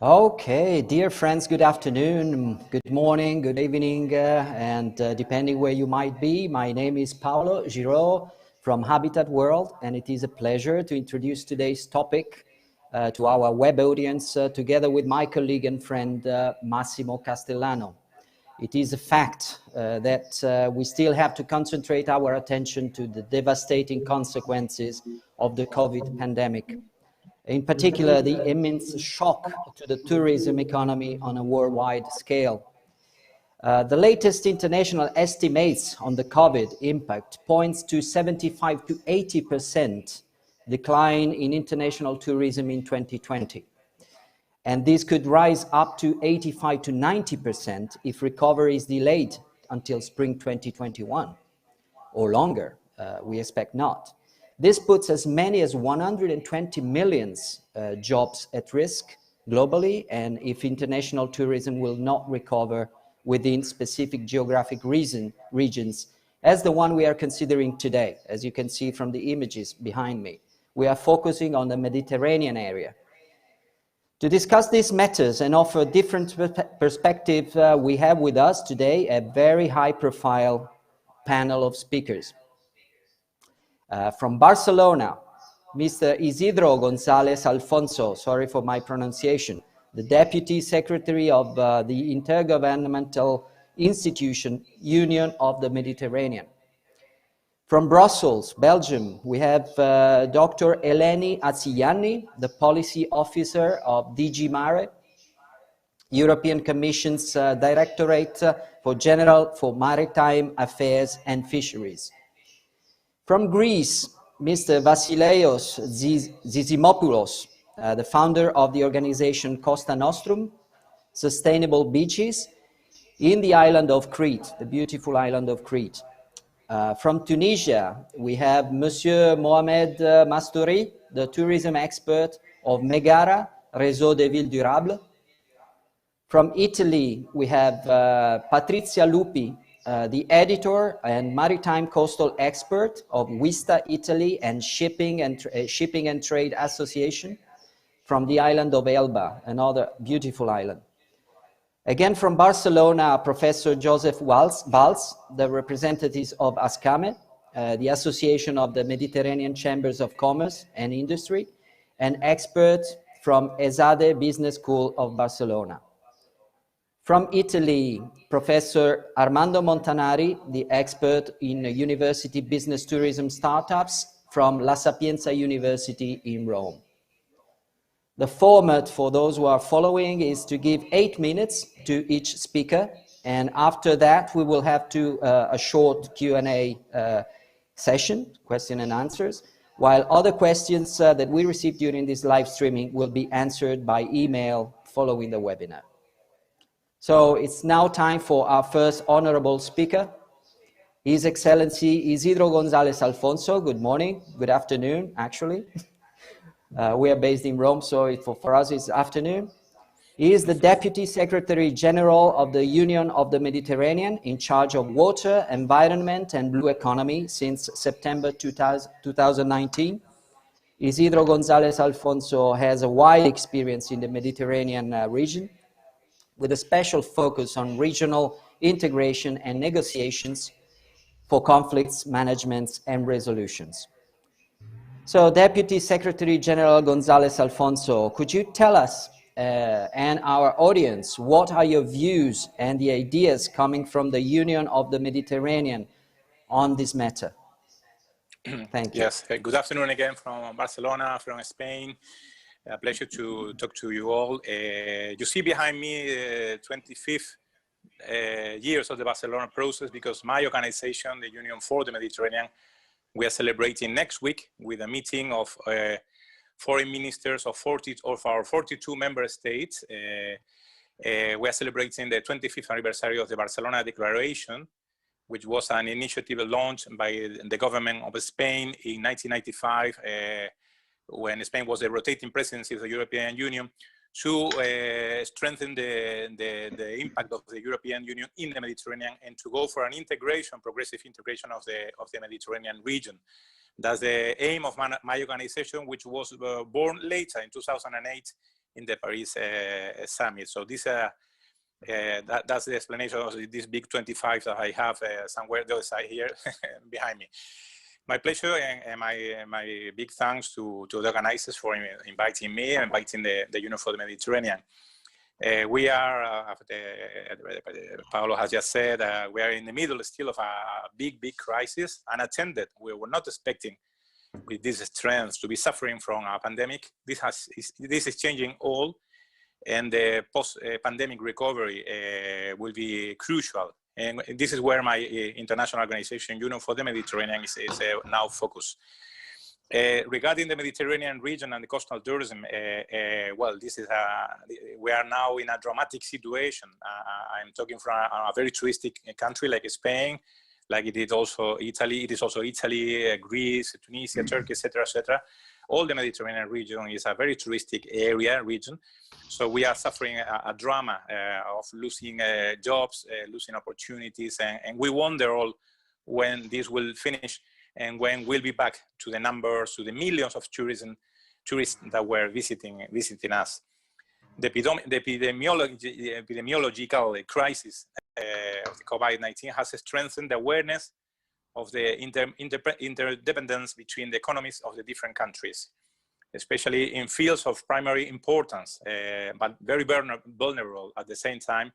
Okay, dear friends, good afternoon, good morning, good evening, and depending where you might be, my name is Paolo Giraud from Habitat World, and it is a pleasure to introduce today's topic to our web audience together with my colleague and friend Massimo Castellano. It is a fact that we still have to concentrate our attention to the devastating consequences of the COVID pandemic. In particular, the immense shock to the tourism economy on a worldwide scale. The latest international estimates on the COVID impact points to 75 to 80% decline in international tourism in 2020. And this could rise up to 85 to 90% if recovery is delayed until spring 2021 or longer. We expect not. This puts as many as 120 million jobs at risk globally, and if international tourism will not recover within specific geographic regions, as the one we are considering today, as you can see from the images behind me. We are focusing on the Mediterranean area. To discuss these matters and offer different perspectives, we have with us today a very high-profile panel of speakers. From Barcelona, Mr. Isidro González Alfonso, sorry for my pronunciation, the Deputy Secretary of the Intergovernmental Institution Union of the Mediterranean. From Brussels, Belgium, we have Dr. Eleni Atsiani, the Policy Officer of DG Mare, European Commission's Directorate for Maritime Affairs and Fisheries. From Greece, Mr. Vasileios Zizimopoulos, the founder of the organization Costa Nostrum, Sustainable Beaches, in the island of Crete, the beautiful island of Crete. From Tunisia, we have Monsieur Mohamed Mastouri, the tourism expert of Megara, Réseau des Villes Durables. From Italy, we have Patrizia Lupi, the editor and maritime coastal expert of Vista Italy and Shipping and Trade Association from the island of Elba, another beautiful island. Again from Barcelona, Professor Joseph Valls, the representatives of ASCAME, the Association of the Mediterranean Chambers of Commerce and Industry, and expert from ESADE Business School of Barcelona. From Italy, Professor Armando Montanari, the expert in university business tourism startups from La Sapienza University in Rome. The format for those who are following is to give 8 minutes to each speaker, and after that we will have a short Q&A session, question and answers, while other questions that we received during this live streaming will be answered by email following the webinar. So it's now time for our first honorable speaker, His Excellency Isidro González Alfonso. Good morning, good afternoon, actually. We are based in Rome, so for us it's afternoon. He is the Deputy Secretary General of the Union of the Mediterranean, in charge of water, environment, and blue economy since September 2019. Isidro González Alfonso has a wide experience in the Mediterranean region, with a special focus on regional integration and negotiations for conflicts, management, and resolutions. So, Deputy Secretary General González Alfonso, could you tell us and our audience what are your views and the ideas coming from the Union of the Mediterranean on this matter? Thank you. Yes, good afternoon again from Barcelona, from Spain. A pleasure to talk to you all. You see behind me 25th years of the Barcelona process, because my organization, the Union for the Mediterranean, we are celebrating next week with a meeting of foreign ministers of our 42 member states. We are celebrating the 25th anniversary of the Barcelona Declaration, which was an initiative launched by the government of Spain in 1995, when Spain was the rotating presidency of the European Union, to strengthen the impact of the European Union in the Mediterranean and to go for an integration, progressive integration of the Mediterranean region. That's the aim of my organization, which was born later in 2008 in the Paris summit. So this that's the explanation of this big 25 that I have somewhere the other side here behind me. My pleasure and my big thanks to the organizers for inviting me and inviting the Union for the Mediterranean. We are, Paolo has just said, we are in the middle still of a big crisis, unattended. We were not expecting with this strength to be suffering from a pandemic. This is changing all, and the post-pandemic recovery will be crucial. And this is where my international organization, Union for the Mediterranean, is now focused. Regarding the Mediterranean region and the coastal tourism, well, we are now in a dramatic situation. I'm talking from a very touristic country like Spain, like it is also Italy. It is also Italy, Greece, Tunisia, Turkey, etc., etc. All the Mediterranean region is a very touristic region. So we are suffering a drama of losing jobs, losing opportunities, and we wonder all when this will finish and when we'll be back to the numbers, to the millions of tourists that were visiting us. The epidemiological crisis of the COVID-19 has strengthened the awareness of the interdependence between the economies of the different countries, especially in fields of primary importance, but very vulnerable at the same time,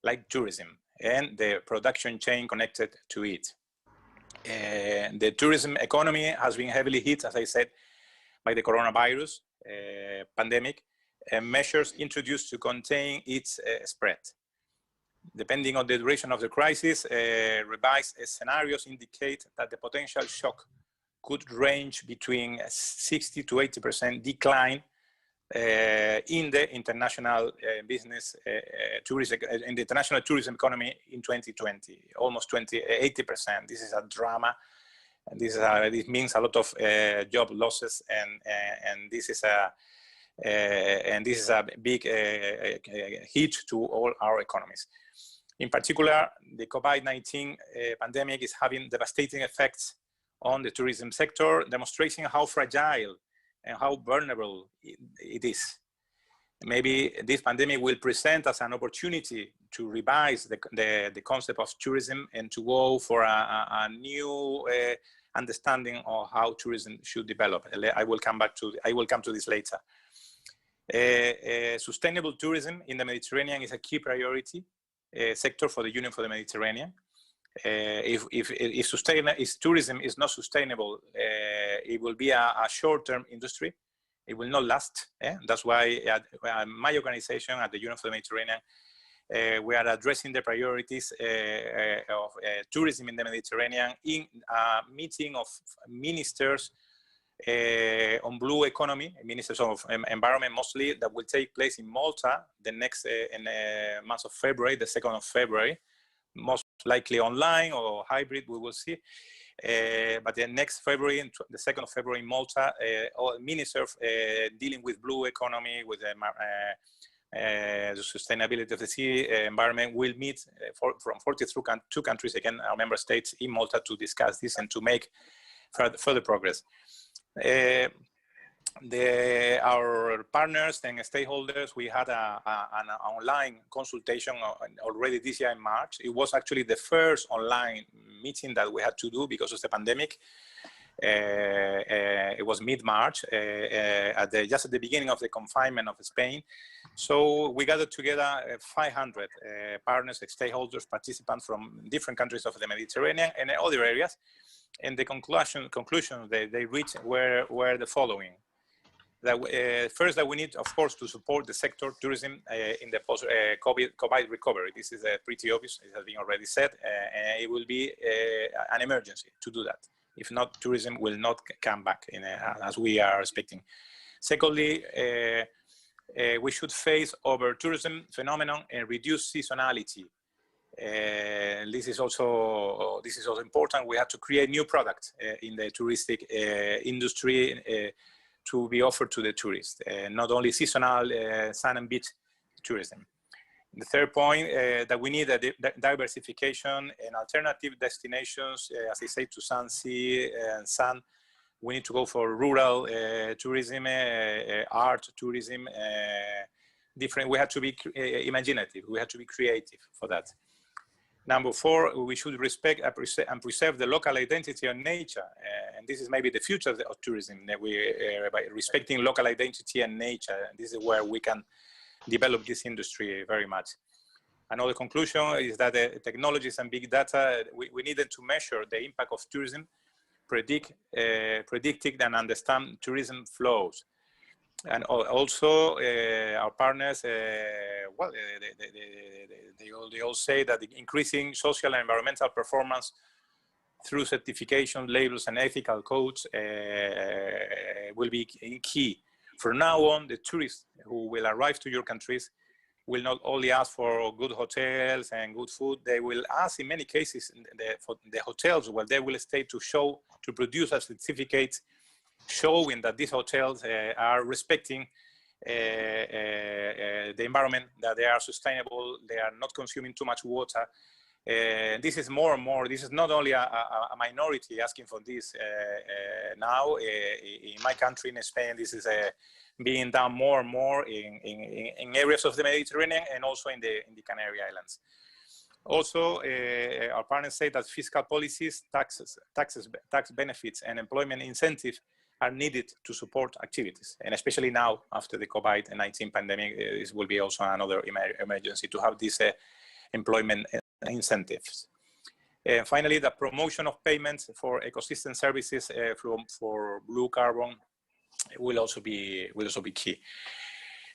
like tourism and the production chain connected to it. The tourism economy has been heavily hit, as I said, by the coronavirus pandemic, and measures introduced to contain its spread. Depending on the duration of the crisis, revised scenarios indicate that the potential shock could range between 60 to 80% decline in the international tourism economy in 2020, almost 80%. This is a drama. This means a lot of job losses, and this is a big hit to all our economies. In particular, the COVID-19 pandemic is having devastating effects on the tourism sector, demonstrating how fragile and how vulnerable it is. Maybe this pandemic will present us an opportunity to revise the concept of tourism and to go for a new understanding of how tourism should develop. I will come to this later. Sustainable tourism in the Mediterranean is a key priority sector for the Union for the Mediterranean. If tourism is not sustainable, it will be a short-term industry. It will not last. That's why at my organization at the Union for the Mediterranean, we are addressing the priorities of tourism in the Mediterranean in a meeting of ministers on blue economy, ministers of environment mostly, that will take place in Malta the next month of February, the 2nd of February, most likely online or hybrid, we will see. But the next February, the 2nd of February in Malta, all ministers dealing with blue economy, with the sustainability of the sea environment will meet from 42 countries, again, our member states in Malta, to discuss this and to make further progress. Our partners and stakeholders, we had an online consultation already this year in March. It was actually the first online meeting that we had to do because of the pandemic. It was mid-March, just at the beginning of the confinement of Spain. So we gathered together 500 partners, stakeholders, participants from different countries of the Mediterranean and other areas. And the conclusions they reached were the following. First, that we need, of course, to support the sector tourism in the post-COVID recovery. This is pretty obvious. It has been already said. And it will be an emergency to do that. If not, tourism will not come back as we are expecting. Secondly, we should face over-tourism phenomenon and reduce seasonality. This is also important. We have to create new products in the touristic industry to be offered to the tourists, not only seasonal sun and beach tourism. The third point, that we need a diversification and alternative destinations, as I say, to sun, sea, and sun, We need to go for rural tourism, art tourism, different. We have to be imaginative. We have to be creative for that. Number 4, we should respect and preserve the local identity of nature. And this is maybe the future of tourism, that by respecting local identity and nature. This is where we can develop this industry very much. Another conclusion is that technologies and big data, we needed to measure the impact of tourism, predicting and understand tourism flows. And also our partners, well, they all say that the increasing social and environmental performance through certification, labels, and ethical codes will be key. From now on, the tourists who will arrive to your countries will not only ask for good hotels and good food, they will ask in many cases for the hotels where they will stay to produce a certificate showing that these hotels are respecting the environment, that they are sustainable, they are not consuming too much water. This is more and more, this is not only a minority asking for this now. In my country, in Spain, this is being done more and more in areas of the Mediterranean and also in the Canary Islands. Also, our partners say that fiscal policies, tax benefits, and employment incentives are needed to support activities. And especially now, after the COVID-19 pandemic, this will be also another emergency to have these employment incentives. Finally, the promotion of payments for ecosystem services for blue carbon will also be key.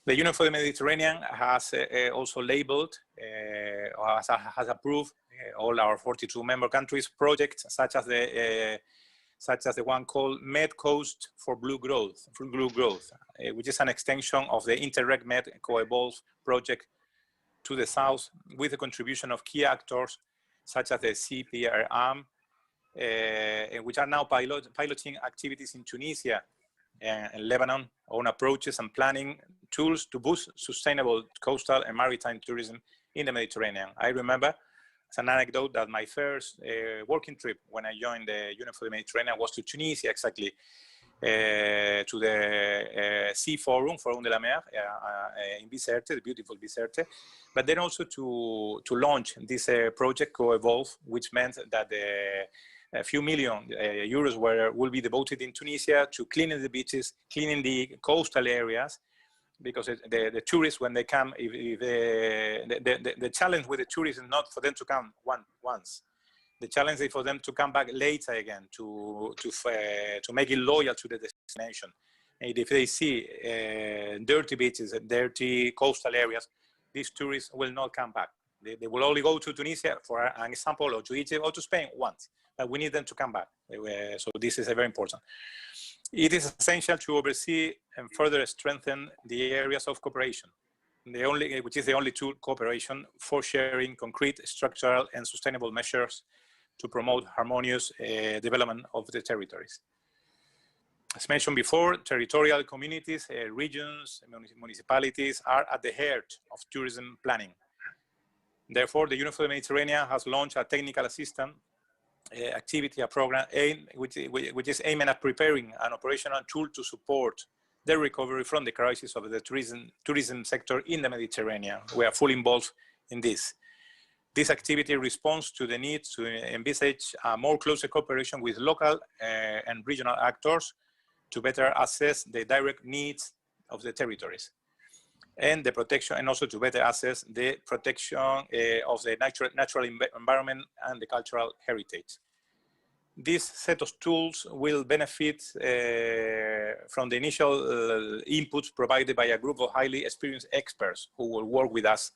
The Union for the Mediterranean has also labeled, has approved all our 42 member countries projects such as the one called Med Coast for Blue Growth, which is an extension of the Interreg Med Co-Evolve project to the south, with the contribution of key actors such as the CPRM, which are now piloting activities in Tunisia and Lebanon on approaches and planning tools to boost sustainable coastal and maritime tourism in the Mediterranean. I remember, as an anecdote, that my first working trip when I joined the Union for the Mediterranean was to Tunisia, exactly, to the Sea Forum de la Mer in Bizerte, the beautiful Bizerte, but then also to launch this project Co-Evolve, which meant that a few million euros will be devoted in Tunisia to cleaning the beaches, cleaning the coastal areas, because the tourists, when they come, the challenge with the tourists is not for them to come once. The challenge is for them to come back later again, to make it loyal to the destination. And if they see dirty beaches, dirty coastal areas, these tourists will not come back. They will only go to Tunisia, for an example, or to Egypt or to Spain once, but we need them to come back. So this is very important. It is essential to oversee and further strengthen the areas of cooperation, which is the only tool, cooperation, for sharing concrete, structural, and sustainable measures to promote harmonious development of the territories. As mentioned before, territorial communities, regions, municipalities are at the heart of tourism planning. Therefore, the Union for the Mediterranean has launched a technical assistance activity, a program which is aiming at preparing an operational tool to support the recovery from the crisis of the tourism sector in the Mediterranean. We are fully involved in this. This activity responds to the need to envisage a more closer cooperation with local and regional actors to better assess the direct needs of the territories and the protection, and also to better assess the protection of the natural environment and the cultural heritage. This set of tools will benefit from the initial inputs provided by a group of highly experienced experts who will work with us,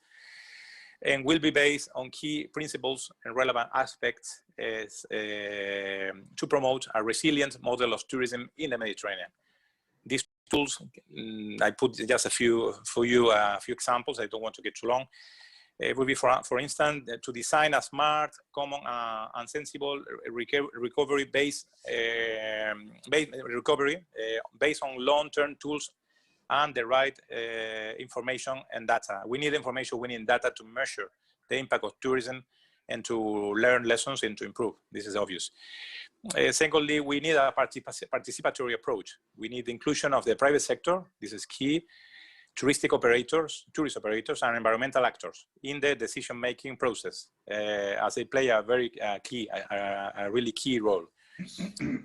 and will be based on key principles and relevant aspects to promote a resilient model of tourism in the Mediterranean. These tools, I put just a few examples. I don't want to get too long. It would be, for instance, to design a smart, common, and sensible recovery based on long-term tools and the right information and data. We need information, we need data to measure the impact of tourism and to learn lessons and to improve. This is obvious. Secondly, we need a participatory approach. We need the inclusion of the private sector. This is key. Tourist operators, and environmental actors in the decision-making process, as they play a very really key role.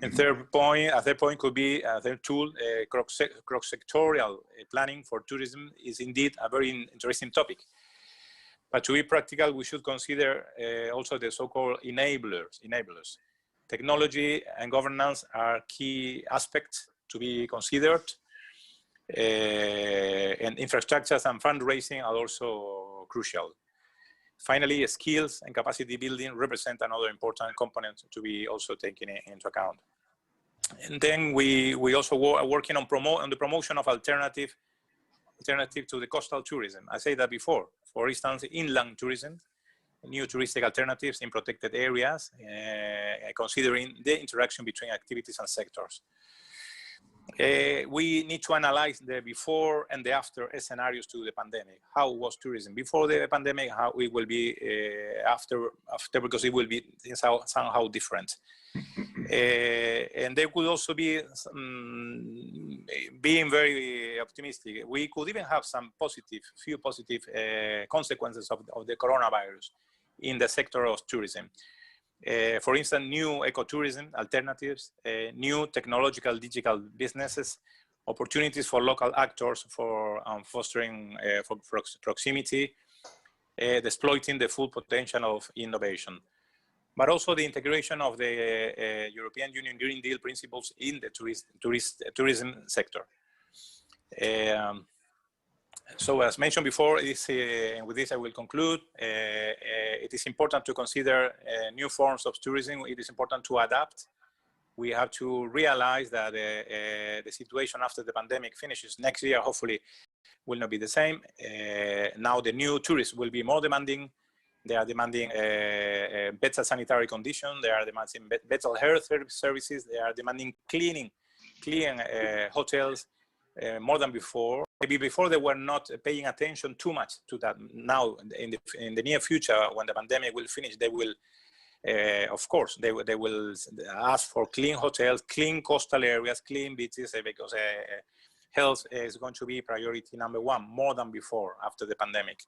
And third point could be a third tool, cross-sectorial planning for tourism is indeed a very interesting topic. But to be practical, we should consider also the so-called enablers. Technology and governance are key aspects to be considered. And infrastructures and fundraising are also crucial. Finally, skills and capacity building represent another important component to be also taken into account. And then we also are working on the promotion of alternative to the coastal tourism. I said that before. For instance, inland tourism, new touristic alternatives in protected areas, considering the interaction between activities and sectors. We need to analyze the before and the after scenarios to the pandemic. How was tourism before the pandemic? How it will be after, because it will be somehow different. And there could also be being very optimistic. We could even have some few positive consequences of the coronavirus in the sector of tourism. For instance, new ecotourism alternatives, new technological digital businesses, opportunities for local actors for fostering for proximity, exploiting the full potential of innovation, but also the integration of the European Union Green Deal principles in the tourism sector. So as mentioned before, with this I will conclude. It is important to consider new forms of tourism. It is important to adapt. We have to realize that the situation after the pandemic finishes next year, hopefully, will not be the same. Now the new tourists will be more demanding. They are demanding better sanitary conditions. They are demanding better health services. They are demanding clean hotels more than before. Maybe before they were not paying attention too much to that. Now, in the near future, when the pandemic will finish, they will, of course, they will ask for clean hotels, clean coastal areas, clean beaches, because health is going to be priority number one, more than before after the pandemic.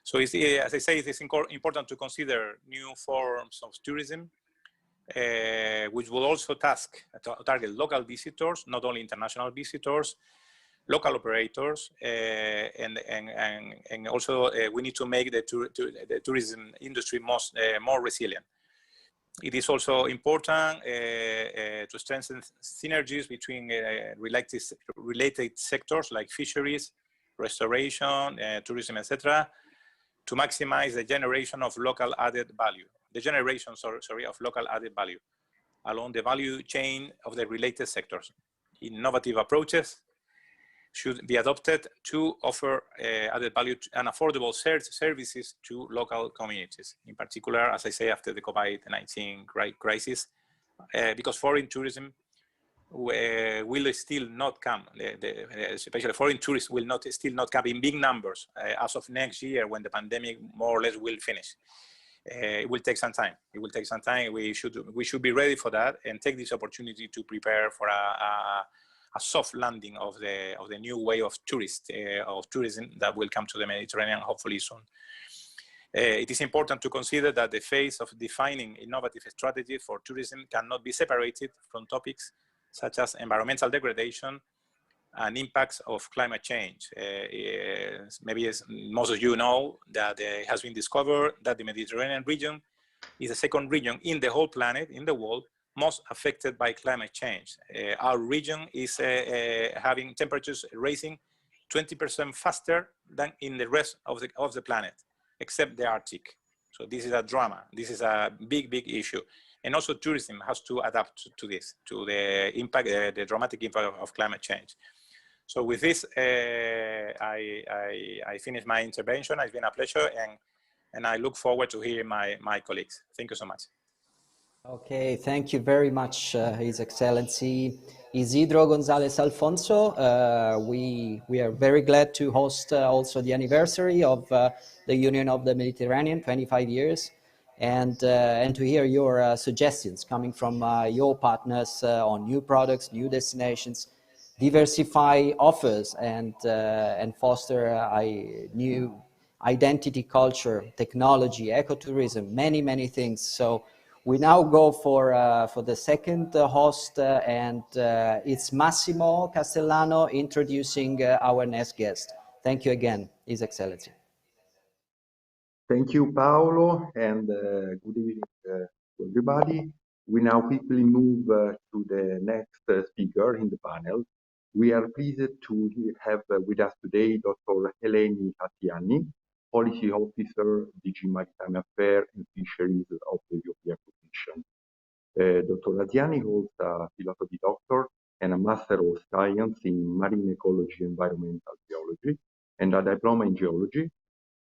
So, as I say, it is important to consider new forms of tourism, which will also target local visitors, not only international visitors, local operators, and also we need to make the tourism industry more resilient. It is also important to strengthen synergies between related sectors like fisheries, restoration, tourism, etc., to maximize the generation of local added value. Of local added value along the value chain of the related sectors. Innovative approaches should be adopted to offer added value and affordable services to local communities. In particular, as I say, after the COVID-19 crisis, because foreign tourism will still not come, especially foreign tourists will still not come in big numbers as of next year when the pandemic more or less will finish. It will take some time. It will take some time. We should be ready for that and take this opportunity to prepare for a soft landing of the new way of tourism that will come to the Mediterranean hopefully soon. It is important to consider that the phase of defining innovative strategies for tourism cannot be separated from topics such as environmental degradation and impacts of climate change. Maybe as most of you know, that it has been discovered that the Mediterranean region is the second region in the whole planet, in the world, most affected by climate change. Our region is having temperatures rising 20% faster than in the rest of the planet, except the Arctic. So this is a drama. This is a big issue. And also tourism has to adapt to this, to the impact, the dramatic impact of climate change. So with this, I finish my intervention. It's been a pleasure, and I look forward to hearing my colleagues. Thank you so much. Okay, thank you very much, His Excellency Isidro González Alfonso. We are very glad to host also the anniversary of the Union of the Mediterranean, 25 years. and to hear your suggestions coming from your partners on new products, new destinations, diversify offers, and foster new identity, culture, technology, ecotourism, many things. So we now go for the second host, and it's Massimo Castellano introducing our next guest. Thank you again, His Excellency. Thank you, Paolo, and good evening to everybody. We now quickly move to the next speaker in the panel. We are pleased to have with us today Dr. Eleni Atiani, Policy Officer, DG Maritime Affairs and Fisheries of the European Commission. Dr. Atiani holds a philosophy doctor and a Master of Science in Marine Ecology and Environmental Geology and a diploma in Geology,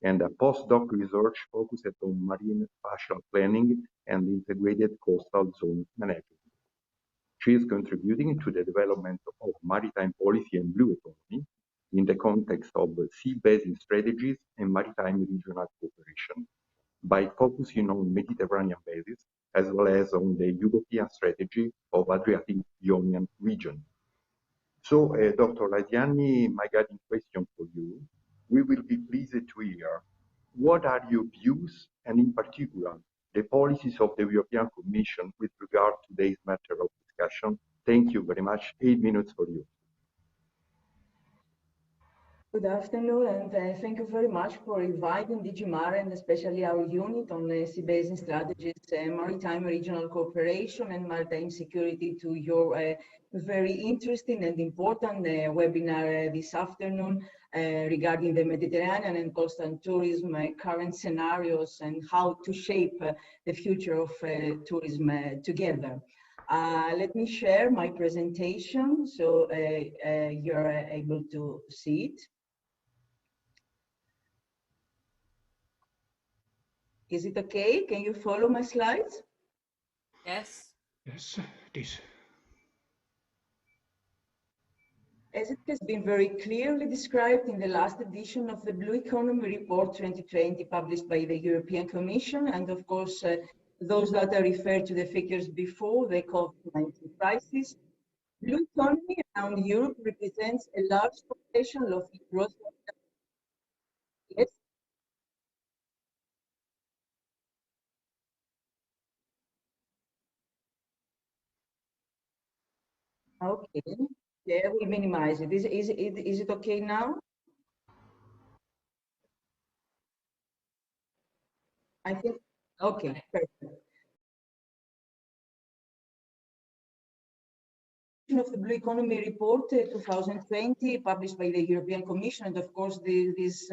and a postdoc research focused on marine spatial planning and integrated coastal zone management. She is contributing to the development of maritime policy and blue economy in the context of sea basin strategies and maritime regional cooperation, by focusing on Mediterranean bases as well as on the European strategy of Adriatic-Ionian region. So, Dr. Atiani, my guiding question for you, we will be pleased to hear what are your views, and in particular, the policies of the European Commission with regard to today's matter of discussion. Thank you very much. 8 minutes for you. Good afternoon, and thank you very much for inviting DG Mare and especially our unit on sea basin strategies, maritime regional cooperation and maritime security to your very interesting and important webinar this afternoon regarding the Mediterranean and coastal tourism current scenarios and how to shape the future of tourism together. Let me share my presentation so you're able to see it. Is it okay? Can you follow my slides? Yes. Yes, it is. As it has been very clearly described in the last edition of the Blue Economy Report 2020 published by the European Commission, and of course those that are referred to the figures before the COVID-19 crisis, blue economy around Europe represents a large potential of growth. Yes. Okay, yeah, we minimize it. Is it okay now? I think, okay, perfect. Of the Blue Economy Report 2020 published by the European Commission, and of course this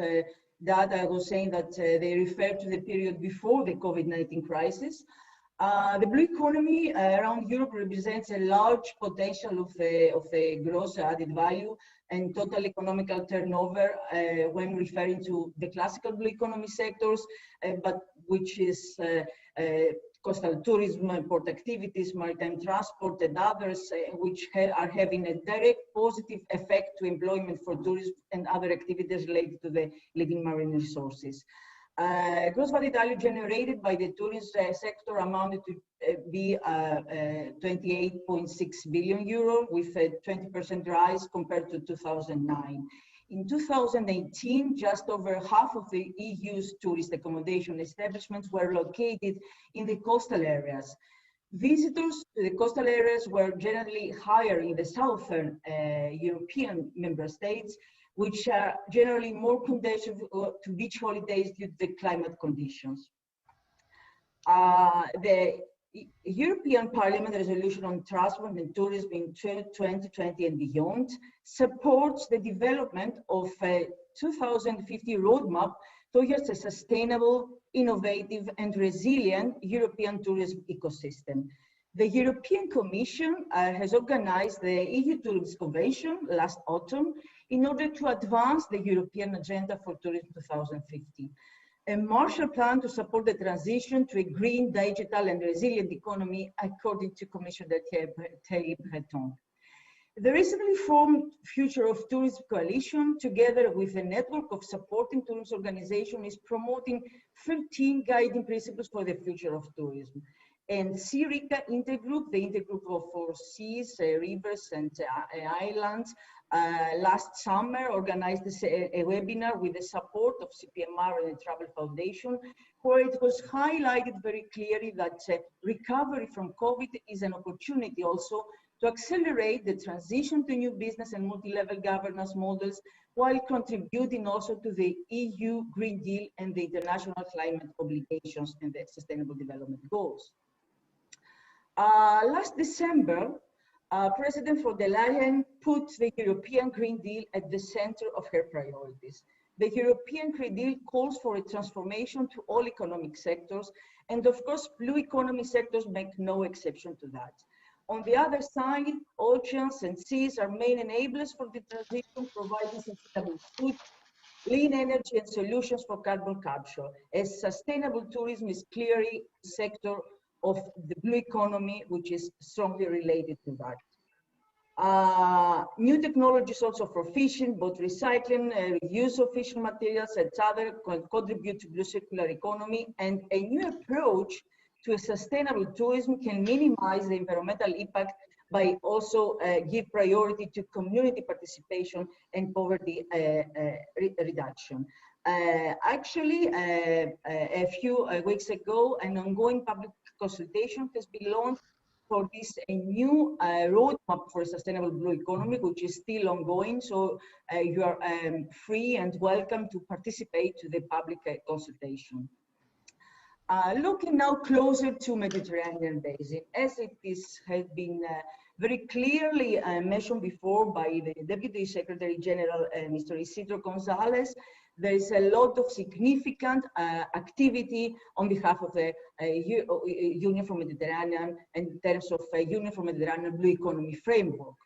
data I was saying that they refer to the period before the COVID-19 crisis. The blue economy around Europe represents a large potential of a gross added value and total economical turnover when referring to the classical blue economy sectors, but which is coastal tourism, port activities, maritime transport, and others, which are having a direct positive effect to employment for tourism and other activities related to the leading marine resources. Gross value value generated by the tourism sector amounted to be 28.6 billion euro, with a 20% rise compared to 2009. In 2018, just over half of the EU's tourist accommodation establishments were located in the coastal areas. Visitors to the coastal areas were generally higher in the southern European member states, which are generally more conducive to beach holidays due to the climate conditions. The European Parliament resolution on transport and tourism in 2020 and beyond supports the development of a 2050 roadmap towards a sustainable, innovative and resilient European tourism ecosystem. The European Commission has organized the EU Tourism Convention last autumn in order to advance the European Agenda for Tourism 2050. A Marshall Plan to support the transition to a green, digital and resilient economy, according to Commissioner Thierry Breton. The recently formed Future of Tourism Coalition, together with a network of supporting tourism organizations, is promoting 13 guiding principles for the future of tourism. And CIRICA Intergroup, the intergroup for seas, rivers, and islands, last summer organized a webinar with the support of CPMR and the Travel Foundation, where it was highlighted very clearly that recovery from COVID is an opportunity also to accelerate the transition to new business and multi-level governance models, while contributing also to the EU Green Deal and the international climate obligations and the Sustainable Development Goals. Last December, President von der Leyen put the European Green Deal at the center of her priorities. The European Green Deal calls for a transformation to all economic sectors, and of course, blue economy sectors make no exception to that. On the other side, oceans and seas are main enablers for the transition, providing sustainable food, clean energy, and solutions for carbon capture, as sustainable tourism is clearly a sector of the blue economy, which is strongly related to that. New technologies also for fishing, both recycling, reuse of fishing materials, and other contribute to blue circular economy, and a new approach to a sustainable tourism can minimize the environmental impact by also give priority to community participation and poverty reduction. Actually, a few weeks ago, an ongoing public consultation has been launched for this a new roadmap for a sustainable blue economy, which is still ongoing. So you are free and welcome to participate to the public consultation. Looking now closer to Mediterranean basin, as it has been very clearly mentioned before by the Deputy Secretary General, Mr. Isidro Gonzalez, there is a lot of significant activity on behalf of the Union for Mediterranean in terms of Union for Mediterranean Blue Economy Framework.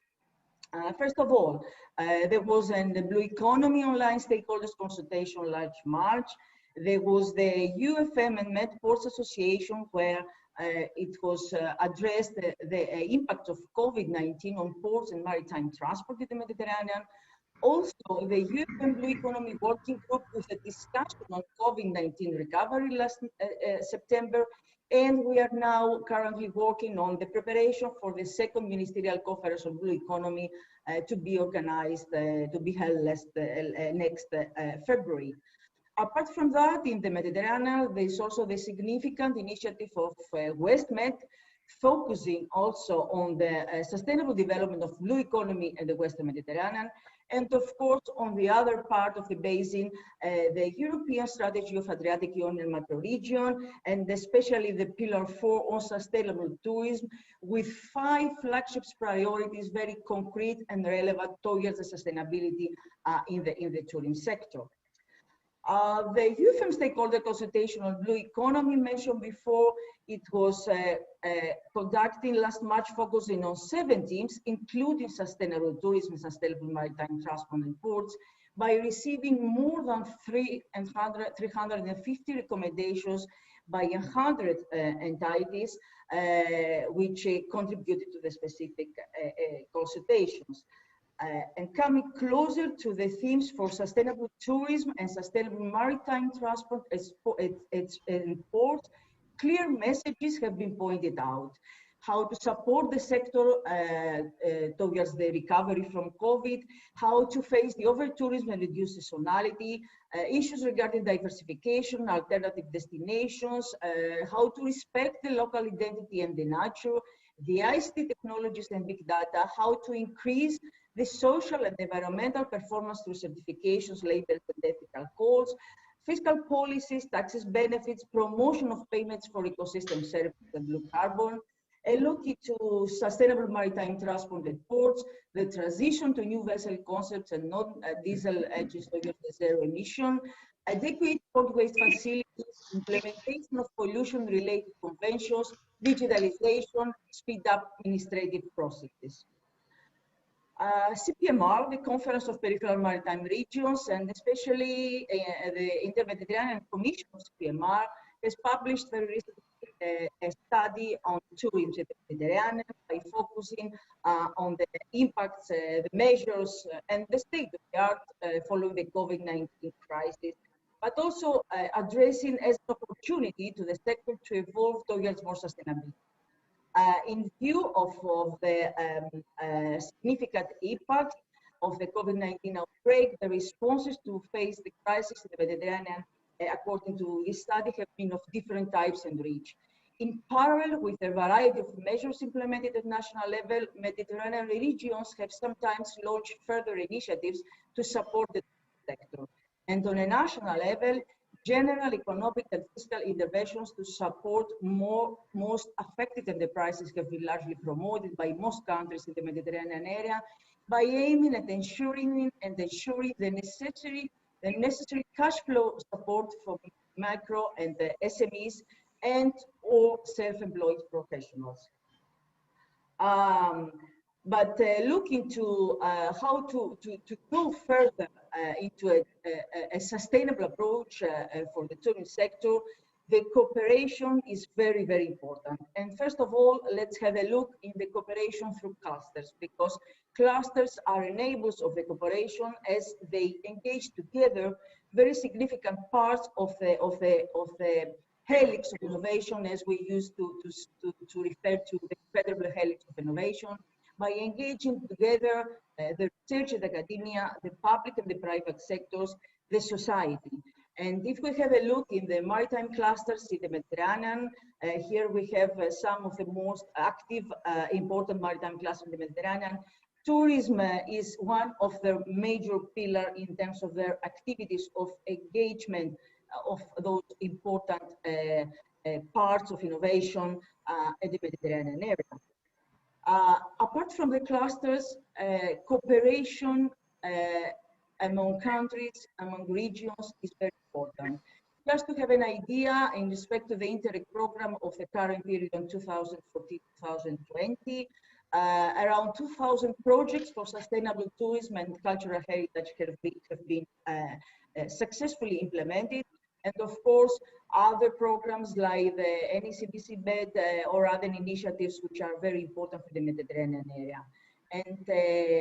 First of all, there was the Blue Economy Online Stakeholders Consultation last March. There was the UFM and Med Ports Association, where it was addressed the impact of COVID-19 on ports and maritime transport in the Mediterranean. Also, the UFM Blue Economy Working Group with a discussion on COVID-19 recovery last September, and we are now currently working on the preparation for the second Ministerial Conference on Blue Economy to be organized, to be held next February. Apart from that, in the Mediterranean, there is also the significant initiative of WestMed, focusing also on the sustainable development of blue economy in the Western Mediterranean. And of course, on the other part of the basin, the European Strategy of Adriatic Ionian Macro-Region, and especially the Pillar 4 on sustainable tourism, with 5 flagship priorities, very concrete and relevant towards the sustainability in the tourism sector. The UFM stakeholder consultation on blue economy mentioned before, it was conducting last March, focusing on 7 themes, including sustainable tourism, sustainable maritime transport and ports, by receiving more than 350 recommendations by 100 entities, which contributed to the specific consultations. And coming closer to the themes for sustainable tourism and sustainable maritime transport and ports, clear messages have been pointed out. How to support the sector towards the recovery from COVID, how to face the over-tourism and reduce seasonality, issues regarding diversification, alternative destinations, how to respect the local identity and the nature, the ICT technologies and big data, how to increase the social and environmental performance through certifications, labels, and ethical codes, fiscal policies, taxes, benefits, promotion of payments for ecosystem services and blue carbon, a look into sustainable maritime transport and ports, the transition to new vessel concepts and non-diesel engines towards zero emission, adequate port waste facilities, implementation of pollution-related conventions, digitalization, speed up administrative processes. CPMR, the Conference of Peripheral Maritime Regions, and especially the Inter-Mediterranean Commission of CPMR, has published very recently a study on tourism in the Mediterranean by focusing on the impacts, the measures, and the state of the art following the COVID-19 crisis, but also addressing as an opportunity to the sector to evolve towards more sustainability. In view of the significant impact of the COVID-19 outbreak, the responses to face the crisis in the Mediterranean, according to this study, have been of different types and reach. In parallel with a variety of measures implemented at national level, Mediterranean regions have sometimes launched further initiatives to support the sector. And on a national level, general economic and fiscal interventions to support most affected enterprises have been largely promoted by most countries in the Mediterranean area by aiming at ensuring the necessary cash flow support for micro and the SMEs and or self-employed professionals. But looking to how to go further into a sustainable approach for the tourism sector, the cooperation is very, very important. And first of all, let's have a look in the cooperation through clusters, because clusters are enablers of the cooperation as they engage together very significant parts of the helix of innovation, as we used to refer to the incredible helix of innovation, by engaging together the research and academia, the public and the private sectors, the society. And if we have a look in the maritime clusters in the Mediterranean, here we have some of the most active, important maritime clusters in the Mediterranean. Tourism is one of the major pillars in terms of their activities of engagement of those important parts of innovation in the Mediterranean area. Apart from the clusters, cooperation among countries, among regions is very important. Just to have an idea in respect to the Interreg program of the current period in 2014-2020, around 2,000 projects for sustainable tourism and cultural heritage have been successfully implemented. And of course, other programs like the NECBC BED or other initiatives which are very important for the Mediterranean area. And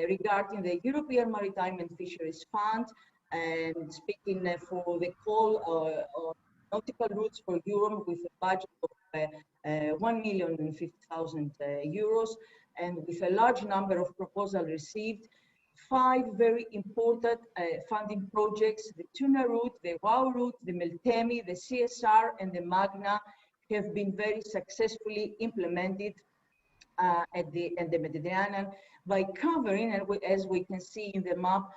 regarding the European Maritime and Fisheries Fund, and speaking for the call on nautical routes for Europe with a budget of 1,050,000 euros, and with a large number of proposals received, 5 very important funding projects, the Tuna route, the WOW route, the Meltemi, the CSR, and the Magna have been very successfully implemented at the Mediterranean by covering, and as we can see in the map,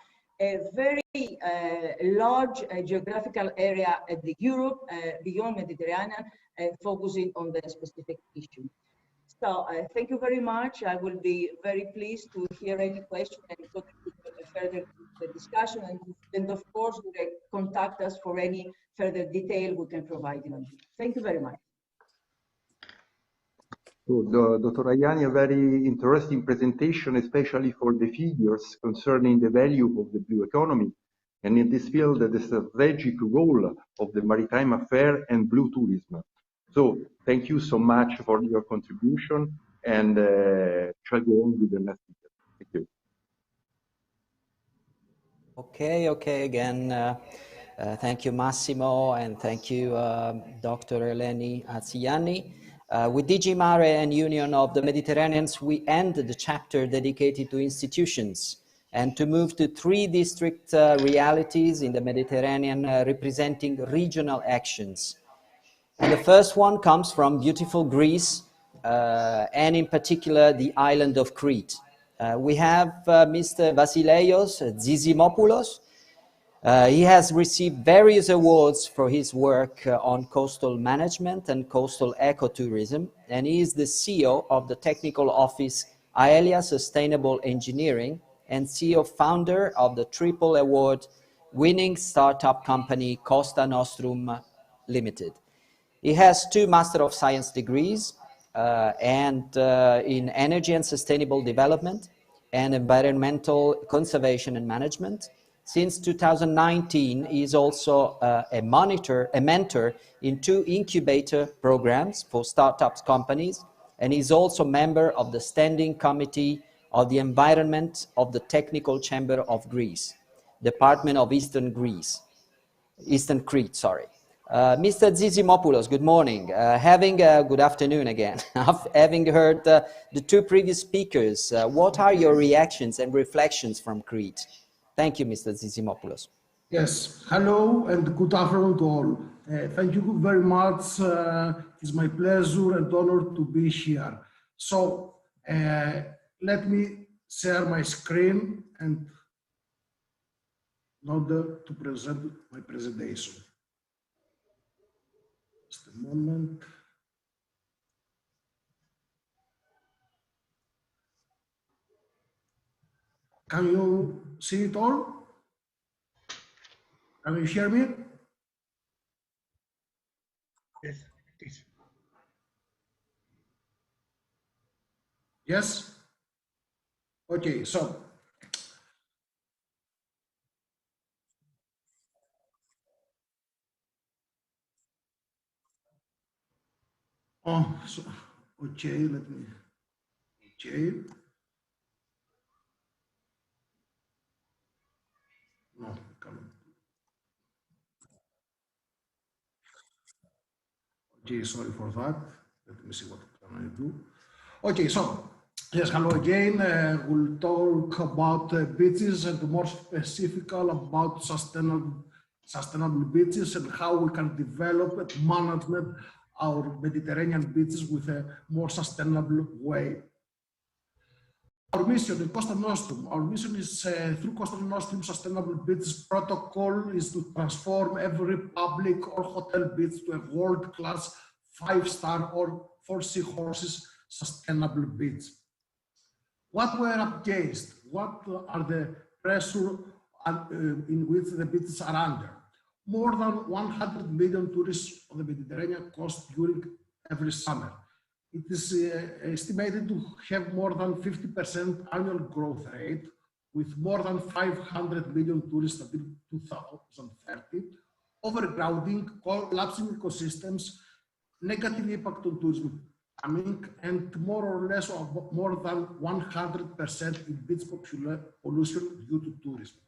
a very large geographical area at the Europe, beyond Mediterranean, focusing on the specific issue. So thank you very much. I will be very pleased to hear any question and go further the discussion. And of course, you can contact us for any further detail we can provide you. Thank you very much. So, Dr. Ayani, a very interesting presentation, especially for the figures concerning the value of the blue economy, and in this field, the strategic role of the maritime affair and blue tourism. So, thank you so much for your contribution, and shall go on with the next speaker. Thank you. Okay, again, thank you, Massimo, and thank you, Dr. Eleni Aziani. With DG Mare and Union of the Mediterraneans, we end the chapter dedicated to institutions and to move to 3 district realities in the Mediterranean representing regional actions. And the first one comes from beautiful Greece, and in particular the island of Crete. We have Mr. Vasileios Zizimopoulos. He has received various awards for his work on coastal management and coastal ecotourism, and he is the CEO of the technical office Aelia Sustainable Engineering and CEO founder of the triple award winning startup company Costa Nostrum Limited. He has 2 Master of Science degrees and in Energy and Sustainable Development and Environmental Conservation and Management, Since 2019, he is also a mentor in 2 incubator programs for startups companies, and he's also member of the Standing Committee of the Environment of the Technical Chamber of Greece, Department of Eastern Crete, sorry. Mr. Zizimopoulos, good morning. Good afternoon again. Having heard the 2 previous speakers, what are your reactions and reflections from Crete? Thank you, Mr. Zizimopoulos. Yes, hello and good afternoon to all. Thank you very much. It's my pleasure and honor to be here. So let me share my screen and in order to present my presentation. Just a moment. Can you see it all? Can you hear me? Yes, it is. Yes? Okay, so okay, okay. No, I cannot. Okay, sorry for that. Let me see what can I do. Okay, so yes, hello again. We'll talk about beaches and more specifically about sustainable beaches and how we can develop and manage our Mediterranean beaches with a more sustainable way. Our mission in Costa Nostrum, our mission is through Costa Nostrum Sustainable Beaches Protocol is to transform every public or hotel beach to a world-class 5-star or 4 seahorses sustainable beach. What we're up against? What are the pressure in which the beaches are under? More than 100 million tourists on the Mediterranean coast during every summer. It is estimated to have more than 50% annual growth rate, with more than 500 million tourists until 2030, overcrowding, collapsing ecosystems, negative impact on tourism, and more or less more than 100% in beach pollution due to tourism.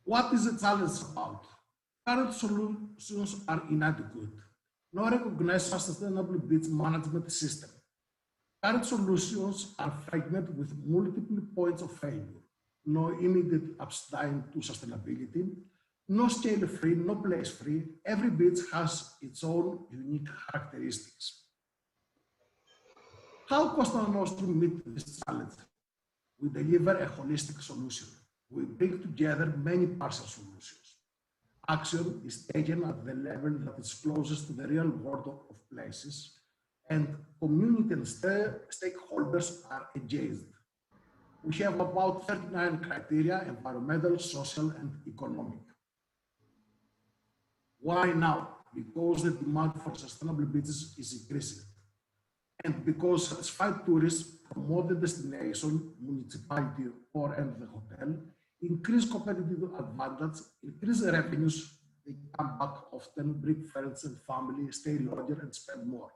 What is the challenge about? Current solutions are inadequate. No recognized sustainable beach management system. Current solutions are fragmented with multiple points of failure. No immediate upside to sustainability. No scale-free, no place-free. Every beach has its own unique characteristics. How Costa Nostrum meet this challenge? We deliver a holistic solution. We bring together many partial solutions. Action is taken at the level that is closest to the real world of places, and community and stakeholders are engaged. We have about 39 criteria: environmental, social, and economic. Why now? Because the demand for sustainable beaches is increasing, and because satisfied tourists promote the destination, municipality, and the hotel, increase competitive advantage, increase the revenues, they come back often, bring friends and family, stay longer and spend more.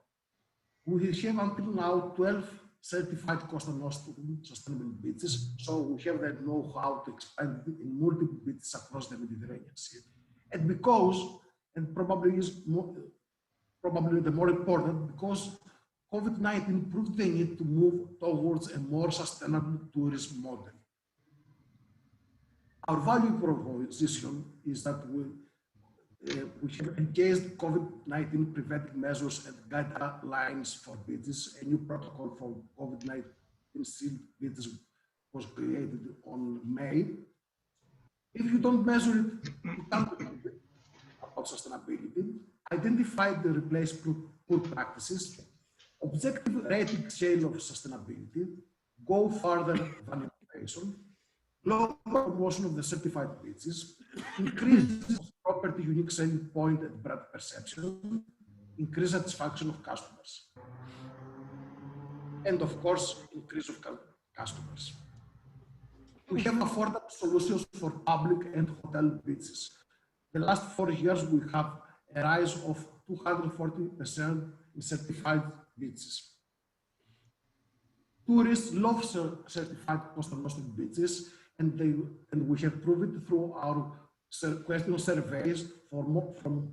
We have until now 12 certified Costa Nostrum sustainable beaches, so we have the know-how to expand it in multiple beaches across the Mediterranean Sea. And because, and probably the more important, because COVID-19 proved the need to move towards a more sustainable tourism model. Our value proposition is that we have engaged COVID-19 preventive measures and guidelines for beaches. A new protocol for COVID-19 sealed beaches was created on May. If you don't measure it, you can't about sustainability. Identify the replace poor practices, objective rating scale of sustainability, go further than innovation, global promotion of the certified beaches, increase property unique selling point and brand perception, increase satisfaction of customers, and of course, increase of customers. We have affordable solutions for public and hotel beaches. The last 4 years, we have a rise of 240% in certified beaches. Tourists love certified coast-and-coastal beaches, and we have proved it through our question surveys from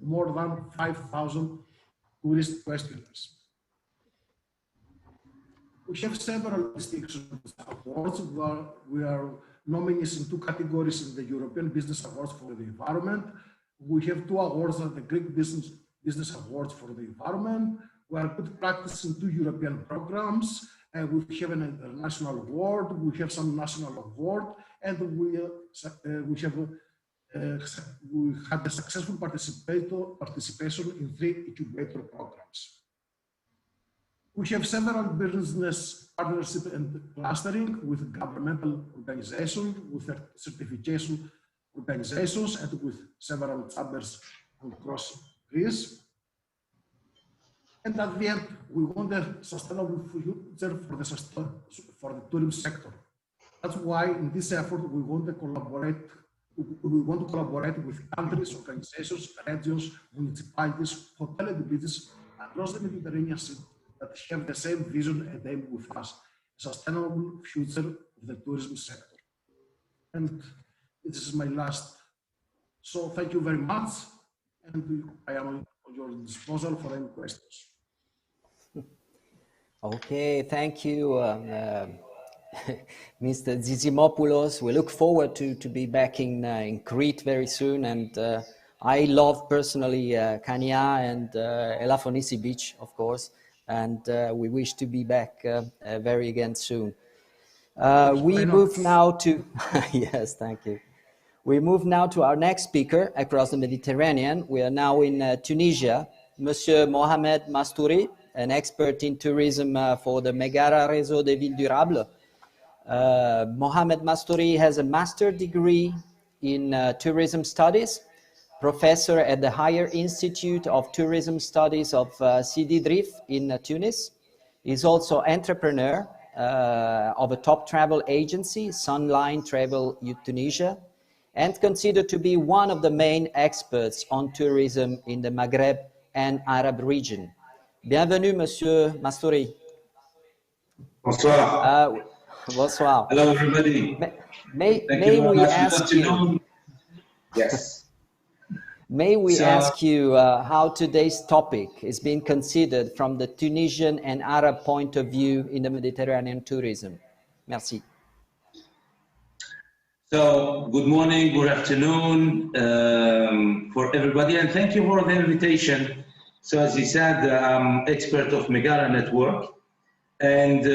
more than 5,000 tourist questionnaires. We have several distinctions awards. We are nominees in 2 categories in the European Business Awards for the Environment. We have 2 awards at the Greek Business Awards for the Environment. We are good practice in 2 European programs. We have an international award. We have some national award, and we had a successful participation in 3 incubator programs. We have several business partnership and clustering with governmental organizations, with certification organizations, and with several chambers across Greece. And at the end, we want a sustainable future for the tourism sector. That's why in this effort, we want to collaborate with countries, organizations, regions, municipalities, hotel and beaches across the Mediterranean Sea that have the same vision and aim with us, a sustainable future of the tourism sector. And this is my last. So thank you very much, and I am at your disposal for any questions. Okay, thank you, Mr. Zizimopoulos. We look forward to be back in Crete very soon, and I love personally Kania and Elafonisi Beach, of course, and we wish to be back very again soon. We move now to, yes, thank you. We move now to our next speaker across the Mediterranean. We are now in Tunisia, Monsieur Mohamed Mastouri, an expert in tourism for the Megara Réseau des Villes Durables. Mohamed Mastouri has a master's degree in tourism studies, professor at the Higher Institute of Tourism Studies of Sidi Drif in Tunis. He's also entrepreneur of a top travel agency, Sunline Travel Tunisia, and considered to be one of the main experts on tourism in the Maghreb and Arab region. Bienvenue, Monsieur Mastouri. Bonsoir. Bonsoir. Hello, everybody. May we ask you? Yes. May we ask you how today's topic is being considered from the Tunisian and Arab point of view in the Mediterranean tourism? Merci. So, good morning, good afternoon for everybody, and thank you for the invitation. So, as he said, I'm expert of Megara Network, and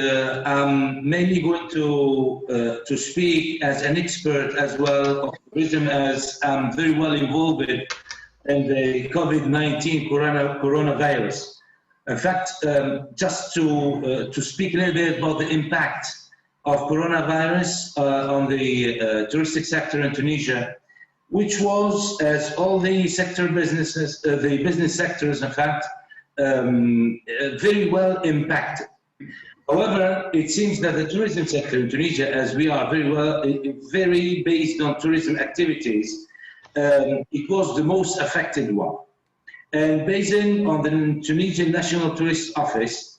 I'm mainly going to speak as an expert as well of tourism, as I'm very well involved in the COVID-19 coronavirus. In fact, just to speak a little bit about the impact of coronavirus on the touristic sector in Tunisia, which was, as all the sector businesses, the business sectors, in fact, very well impacted. However, it seems that the tourism sector in Tunisia, as we are very based on tourism activities, it was the most affected one. And based on the Tunisian National Tourist Office,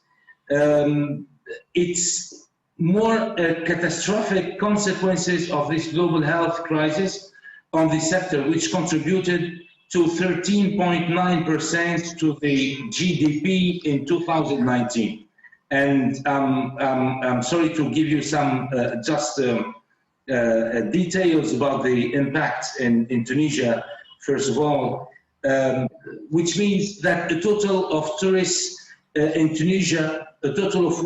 it's more catastrophic consequences of this global health crisis on the sector, which contributed to 13.9% to the GDP in 2019. And I'm sorry to give you some details about the impact in Tunisia, first of all, which means that a total of tourists in Tunisia, a total of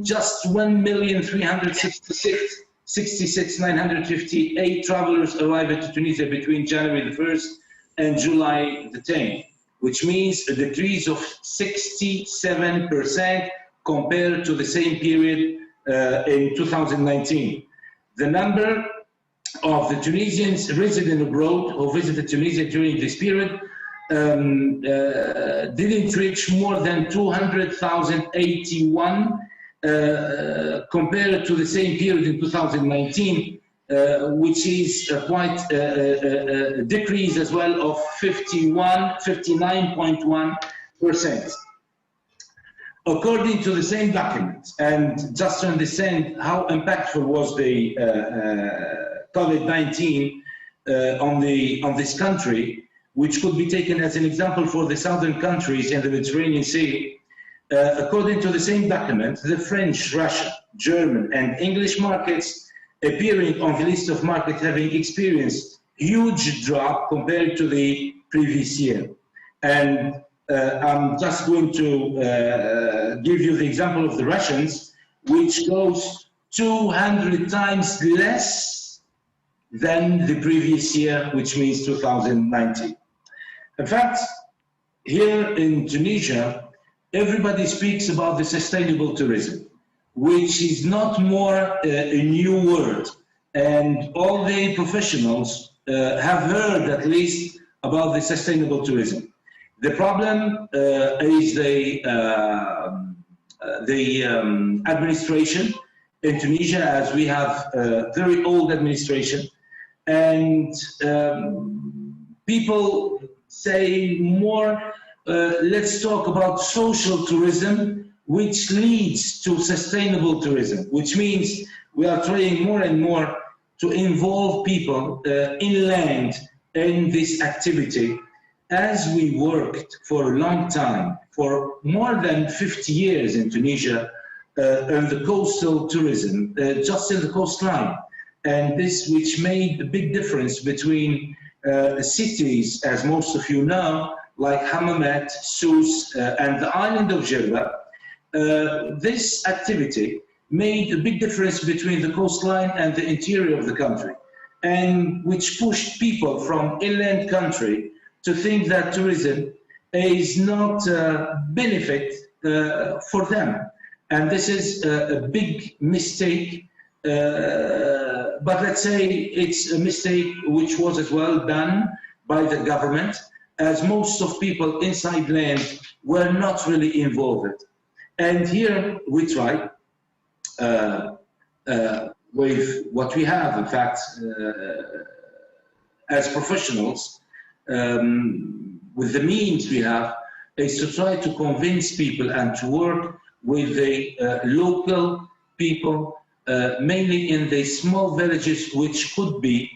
just 1,366,958 travelers arrived to Tunisia between January the 1st and July the 10th, which means a decrease of 67% compared to the same period in 2019. The number of the Tunisians resident abroad who visited Tunisia during this period didn't reach more than 200,081 compared to the same period in 2019, which is quite a decrease as well of 59.1%. According to the same document, and just to understand how impactful was the COVID-19 on this country, which could be taken as an example for the southern countries in the Mediterranean Sea. According to the same document, the French, Russian, German, and English markets appearing on the list of markets having experienced huge drop compared to the previous year. And I'm just going to give you the example of the Russians, which goes 200 times less than the previous year, which means 2019. In fact, here in Tunisia, everybody speaks about the sustainable tourism, which is not more a new word. And all the professionals have heard at least about the sustainable tourism. The problem is the administration in Tunisia, as we have a very old administration, and people say more, let's talk about social tourism, which leads to sustainable tourism, which means we are trying more and more to involve people inland in this activity. As we worked for a long time, for more than 50 years in Tunisia, on the coastal tourism, just in the coastline, and this which made a big difference between cities, as most of you know, like Hammamet, Sousse, and the island of Jerba. This activity made a big difference between the coastline and the interior of the country, and which pushed people from inland country to think that tourism is not a benefit for them. And this is a big mistake, but let's say it's a mistake which was as well done by the government, as most of people inside land were not really involved. And here we try with what we have, in fact, as professionals, with the means we have, is to try to convince people and to work with the local people, mainly in the small villages, which could be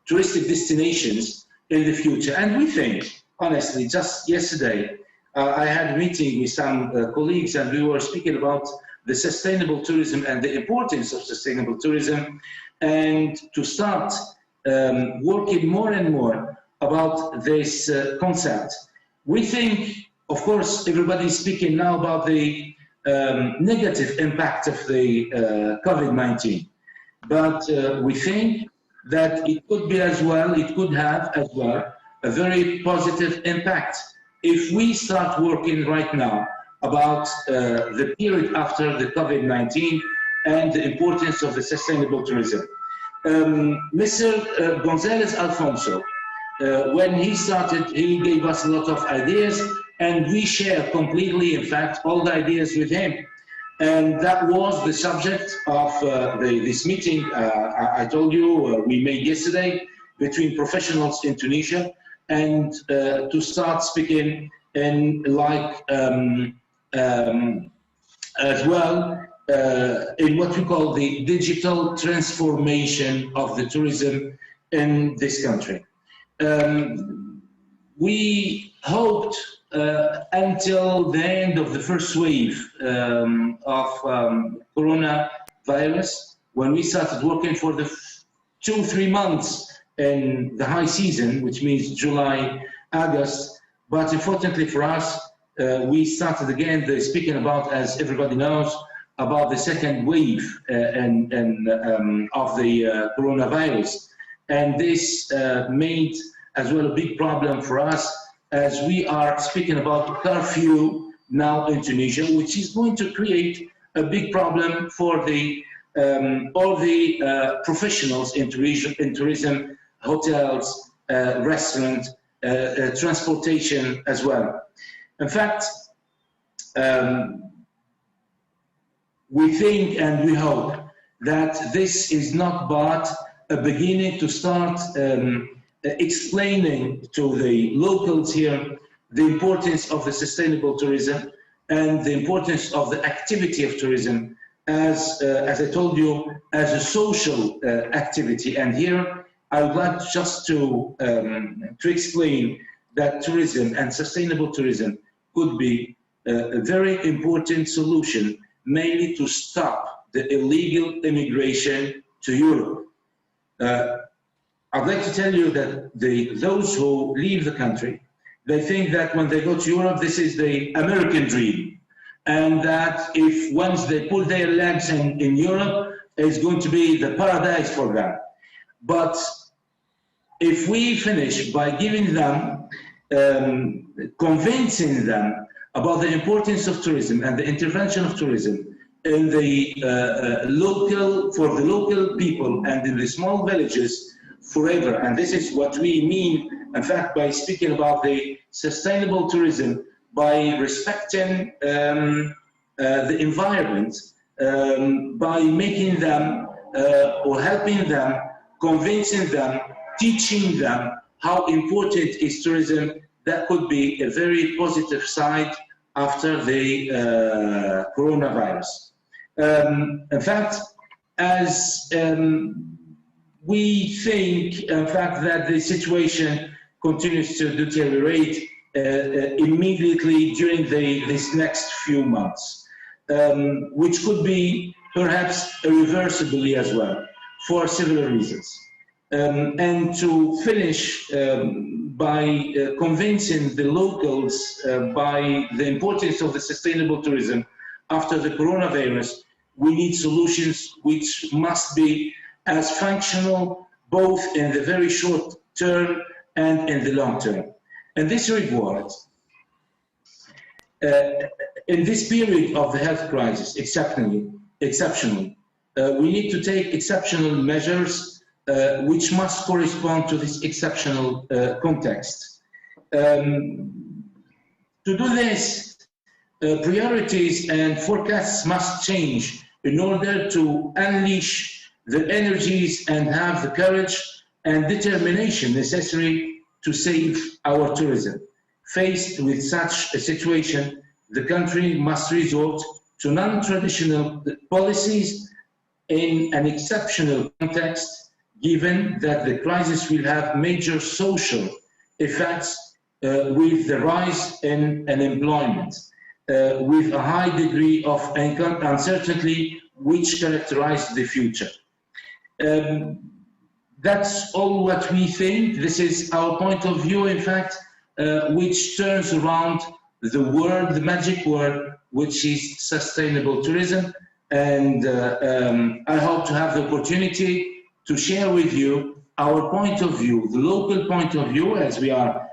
touristic destinations in the future. And we think, honestly, just yesterday, I had a meeting with some colleagues, and we were speaking about the sustainable tourism and the importance of sustainable tourism, and to start working more and more about this concept. We think, of course, everybody's speaking now about the negative impact of the COVID-19, but we think that it could be as well, it could have as well a very positive impact if we start working right now about the period after the COVID-19 and the importance of the sustainable tourism. Mr. González Alfonso, when he started, he gave us a lot of ideas, and we share completely, in fact, all the ideas with him. And that was the subject of this meeting I told you we made yesterday between professionals in Tunisia, and to start speaking in like as well in what we call the digital transformation of the tourism in this country. We hoped until the end of the first wave of coronavirus, when we started working for the 2-3 months in the high season, which means July, August. But unfortunately for us, we started again speaking about, as everybody knows, about the second wave of the coronavirus. And this made as well a big problem for us, as we are speaking about curfew now in Tunisia, which is going to create a big problem for the all the professionals in tourism, hotels, restaurants, transportation as well. In fact, we think and we hope that this is not but a beginning to start explaining to the locals here the importance of the sustainable tourism and the importance of the activity of tourism as I told you, as a social activity. And here I would like just to explain that tourism and sustainable tourism could be a very important solution, mainly to stop the illegal immigration to Europe. I'd like to tell you that those who leave the country, they think that when they go to Europe, this is the American dream. And that if once they put their legs in Europe, it's going to be the paradise for them. But if we finish by giving them, convincing them about the importance of tourism and the intervention of tourism in the for the local people and in the small villages forever, and this is what we mean, in fact, by speaking about the sustainable tourism, by respecting the environment, by making them or helping them, convincing them, teaching them how important is tourism. That could be a very positive side after the coronavirus. In fact, as we think, in fact, that the situation continues to deteriorate immediately during this next few months, which could be perhaps irreversibly as well, for several reasons. And to finish by convincing the locals by the importance of the sustainable tourism after the coronavirus, we need solutions which must be as functional both in the very short term and in the long term. In this regard, in this period of the health crisis, exceptionally, we need to take exceptional measures which must correspond to this exceptional context. To do this, priorities and forecasts must change in order to unleash the energies and have the courage and determination necessary to save our tourism. Faced with such a situation, the country must resort to non-traditional policies in an exceptional context, given that the crisis will have major social effects with the rise in unemployment, with a high degree of uncertainty which characterize the future. That's all what we think. This is our point of view, in fact, which turns around the word, the magic word, which is sustainable tourism. And I hope to have the opportunity to share with you our point of view, the local point of view, as we are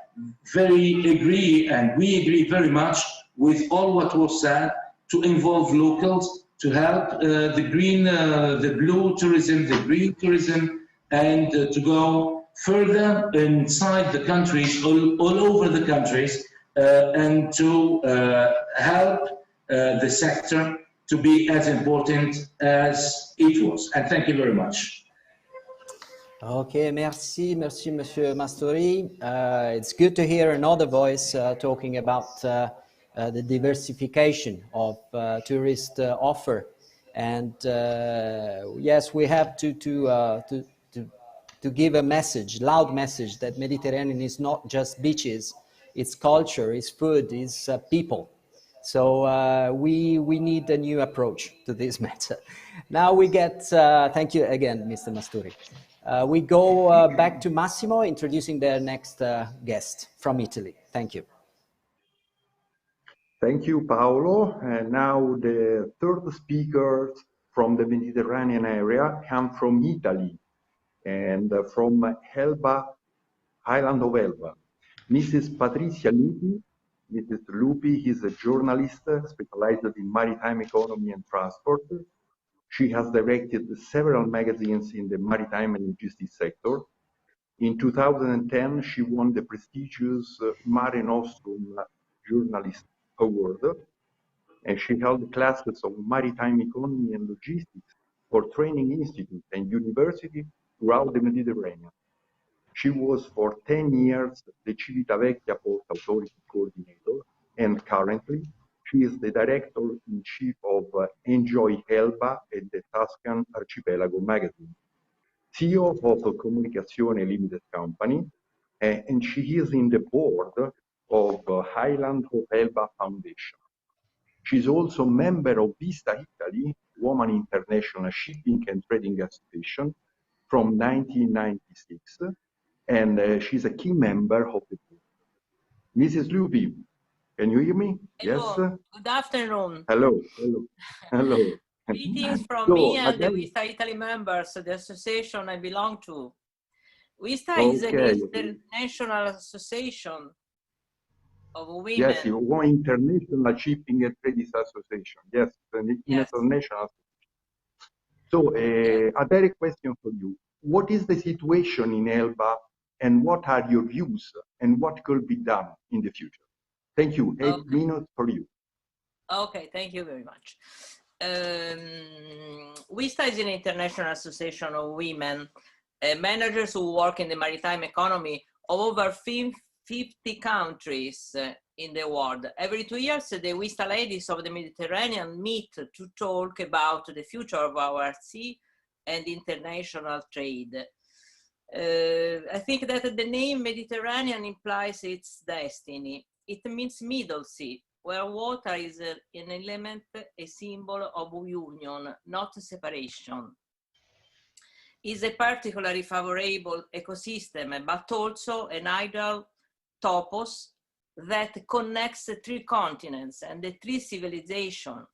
very agree, and we agree very much with all what was said, to involve locals, to help the green, the blue tourism, the green tourism, and to go further inside the countries, all over the countries, and to help the sector to be as important as it was. And thank you very much. Okay, merci, Monsieur Mastori. It's good to hear another voice talking about the diversification of tourist offer, and yes, we have to give a message, loud message, that Mediterranean is not just beaches, it's culture, it's food, it's people. So we need a new approach to this matter. Now we get, thank you again, Mr. Mastori. We go back to Massimo, introducing their next guest from Italy. Thank you. Thank you, Paolo. And now the third speaker from the Mediterranean area come from Italy and from Elba, island of Elba. Mrs. Patrizia Lupi. Mrs. Lupi is a journalist specialized in maritime economy and transport. She has directed several magazines in the maritime and logistics sector. In 2010, she won the prestigious Mare Nostrum Journalist Award, and she held classes of maritime economy and logistics for training institutes and universities throughout the Mediterranean. She was for 10 years the Civitavecchia Port Authority coordinator, and currently she is the director-in-chief of Enjoy Elba at the Tuscan Archipelago magazine, CEO of Comunicazione Limited Company, and she is in the board of Highland of Elba Foundation. She's also member of Vista Italy, Women International Shipping and Trading Association, from 1996, and she's a key member of the board. Mrs. Lupi, can you hear me? Hello. Yes? Good afternoon. Hello, hello, hello. Greetings from So, me and the again, Vista Italy members, the association I belong to. Vista is an okay. international association of women. Yes, Women International Shipping and Trading Association. Yes, an Yes. international association. So, a direct question for you. What is the situation in Elba, and what are your views, and what could be done in the future? Thank you. 8 minutes for you. Okay, thank you very much. WISTA is an international association of women managers who work in the maritime economy of over 50 countries in the world. Every 2 years, the WISTA ladies of the Mediterranean meet to talk about the future of our sea and international trade. I think that the name Mediterranean implies its destiny. It means Middle Sea, where water is an element, a symbol of union, not separation. Is a particularly favorable ecosystem, but also an ideal topos that connects the 3 continents and the 3 civilizations,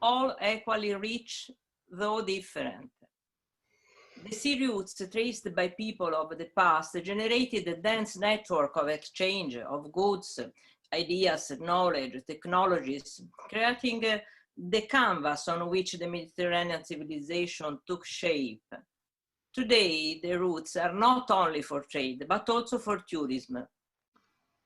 all equally rich, though different. The sea routes traced by people of the past generated a dense network of exchange of goods, ideas, knowledge, technologies, creating the canvas on which the Mediterranean civilization took shape. Today, the routes are not only for trade, but also for tourism.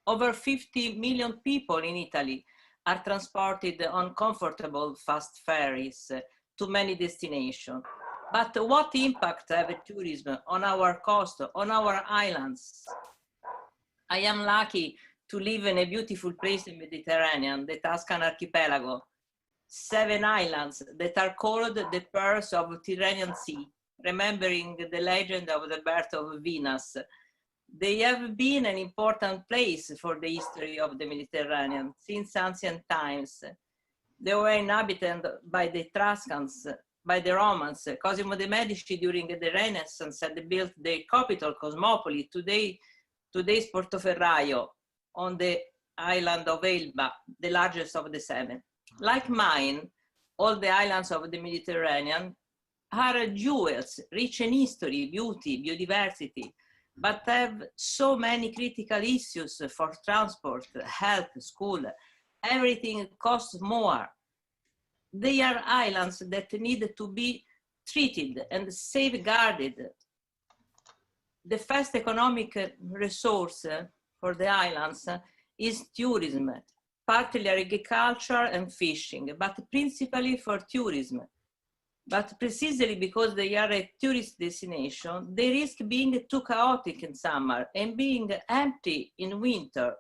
Over 50 million people in Italy are transported on comfortable fast ferries to many destinations. But what impact have tourism on our coast, on our islands? I am lucky to live in a beautiful place in the Mediterranean, the Tuscan archipelago. 7 islands that are called the Pearls of the Tyrrhenian Sea, remembering the legend of the birth of Venus. They have been an important place for the history of the Mediterranean since ancient times. They were inhabited by the Etruscans, by the Romans. Cosimo de' Medici during the Renaissance had built the capital Cosmopoli, today's Portoferraio, on the island of Elba, the largest of the 7. Like mine, all the islands of the Mediterranean are jewels, rich in history, beauty, biodiversity, but have so many critical issues for transport, health, school. Everything costs more. They are islands that need to be treated and safeguarded. The first economic resource for the islands is tourism, partly agriculture and fishing, but principally for tourism. But precisely because they are a tourist destination, they risk being too chaotic in summer and being empty in winter.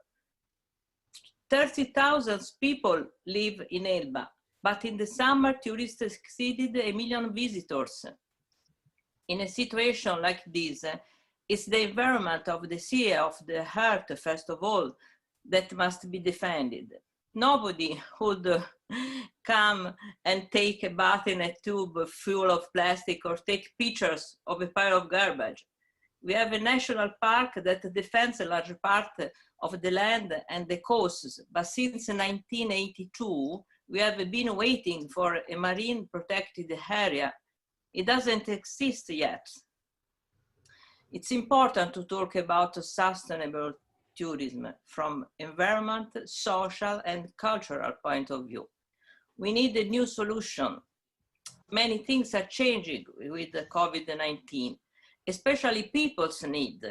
30,000 people live in Elba, but in the summer, tourists exceeded 1 million visitors. In a situation like this, it's the environment of the sea, of the earth, first of all, that must be defended. Nobody would come and take a bath in a tube full of plastic or take pictures of a pile of garbage. We have a national park that defends a large part of the land and the coasts, but since 1982, we have been waiting for a marine protected area. It doesn't exist yet. It's important to talk about sustainable tourism from environment, social, and cultural point of view. We need a new solution. Many things are changing with the COVID-19, especially people's need.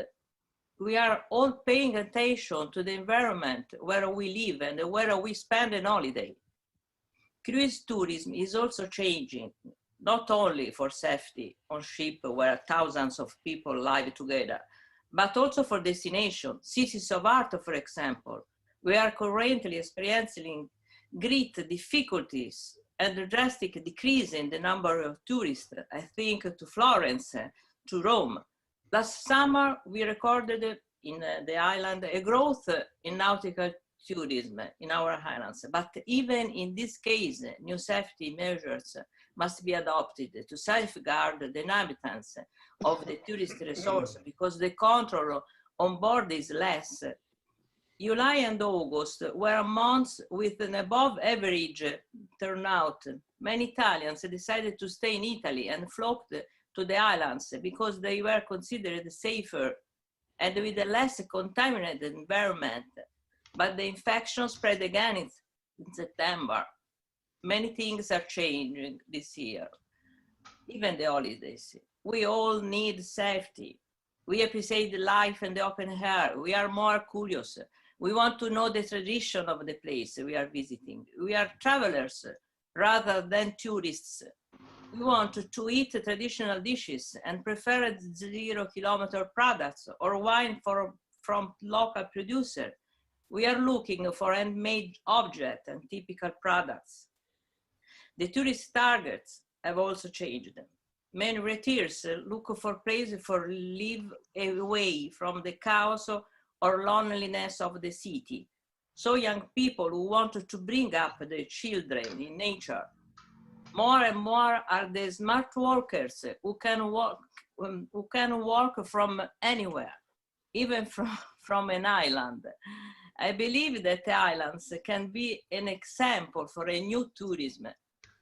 We are all paying attention to the environment where we live and where we spend an holiday. Cruise tourism is also changing. not only for safety on ship where thousands of people live together, but also for destination, cities of art, for example. We are currently experiencing great difficulties and a drastic decrease in the number of tourists, I think to Florence, to Rome. Last summer, we recorded in the island a growth in nautical tourism in our islands. But even in this case, new safety measures must be adopted to safeguard the inhabitants of the tourist resource because the control on board is less. July and August were months with an above average turnout. Many Italians decided to stay in Italy and flocked to the islands because they were considered safer and with a less contaminated environment. But the infection spread again in September. Many things are changing this year, even the holidays. We all need safety. We appreciate the life and the open air. We are more curious. We want to know the tradition of the place we are visiting. We are travelers rather than tourists. We want to eat traditional dishes and prefer 0-kilometer products or wine from local producer. We are looking for handmade objects and typical products. The tourist targets have also changed. Many retiers look for places for live away from the chaos or loneliness of the city. So young people who want to bring up their children in nature. More and more are the smart workers who can work from anywhere, even from an island. I believe that the islands can be an example for a new tourism,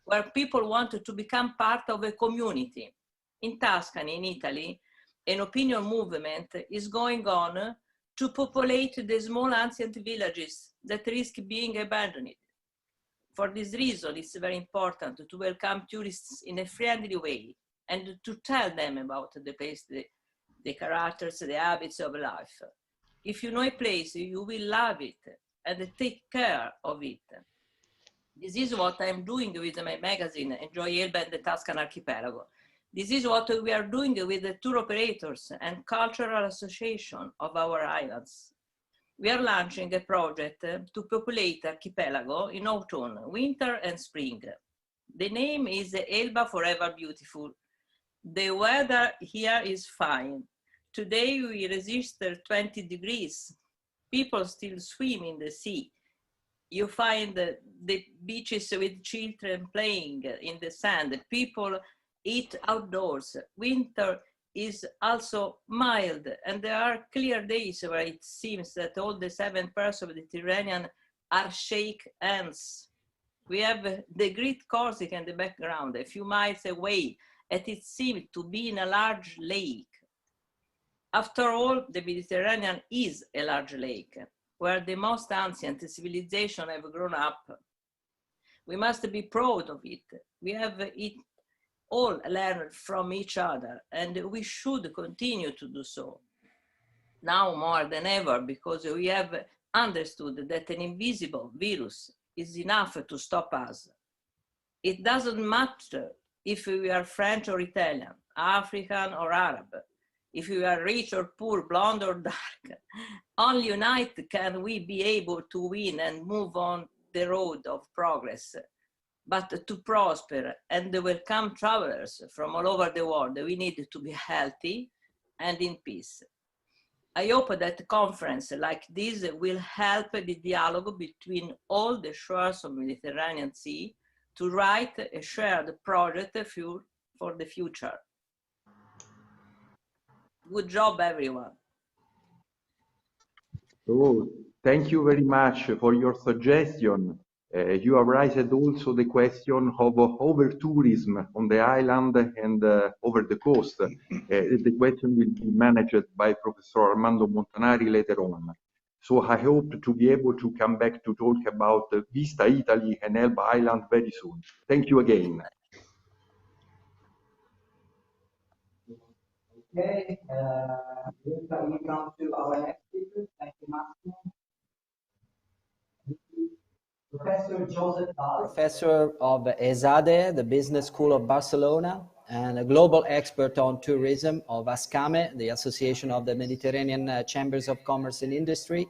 where people want to become part of a community. In Tuscany, in Italy, an opinion movement is going on to populate the small ancient villages that risk being abandoned. For this reason, it's very important to welcome tourists in a friendly way and to tell them about the place, the characters, the habits of life. If you know a place, you will love it and take care of it. This is what I'm doing with my magazine, Enjoy Elba and the Tuscan Archipelago. This is what we are doing with the tour operators and cultural association of our islands. We are launching a project to populate archipelago in autumn, winter and spring. The name is Elba Forever Beautiful. The weather here is fine. Today we register 20 degrees. People still swim in the sea. You find the beaches with children playing in the sand. People eat outdoors. Winter is also mild, and there are clear days where it seems that all the 7 parts of the Mediterranean are shake hands. We have the great Corsica in the background, a few miles away, and it seems to be in a large lake. After all, the Mediterranean is a large lake, where the most ancient civilizations have grown up. We must be proud of it. We have it all learned from each other, and we should continue to do so. Now more than ever, because we have understood that an invisible virus is enough to stop us. It doesn't matter if we are French or Italian, African or Arab, if we are rich or poor, blonde or dark. Only united can we be able to win and move on the road of progress. But to prosper and welcome travelers from all over the world, we need to be healthy and in peace. I hope that a conference like this will help the dialogue between all the shores of the Mediterranean Sea to write a shared project for the future. Good job, everyone. So, thank you very much for your suggestion. You have raised also the question of over-tourism on the island and over the coast. The question will be managed by Professor Armando Montanari later on. So I hope to be able to come back to talk about Vista Italy and Elba Island very soon. Thank you again. Okay, we come to our next speaker. Thank you, Massimo. Professor Professor Joseph Valls, professor of ESADE, the Business School of Barcelona, and a global expert on tourism of ASCAME, the Association of the Mediterranean Chambers of Commerce and Industry.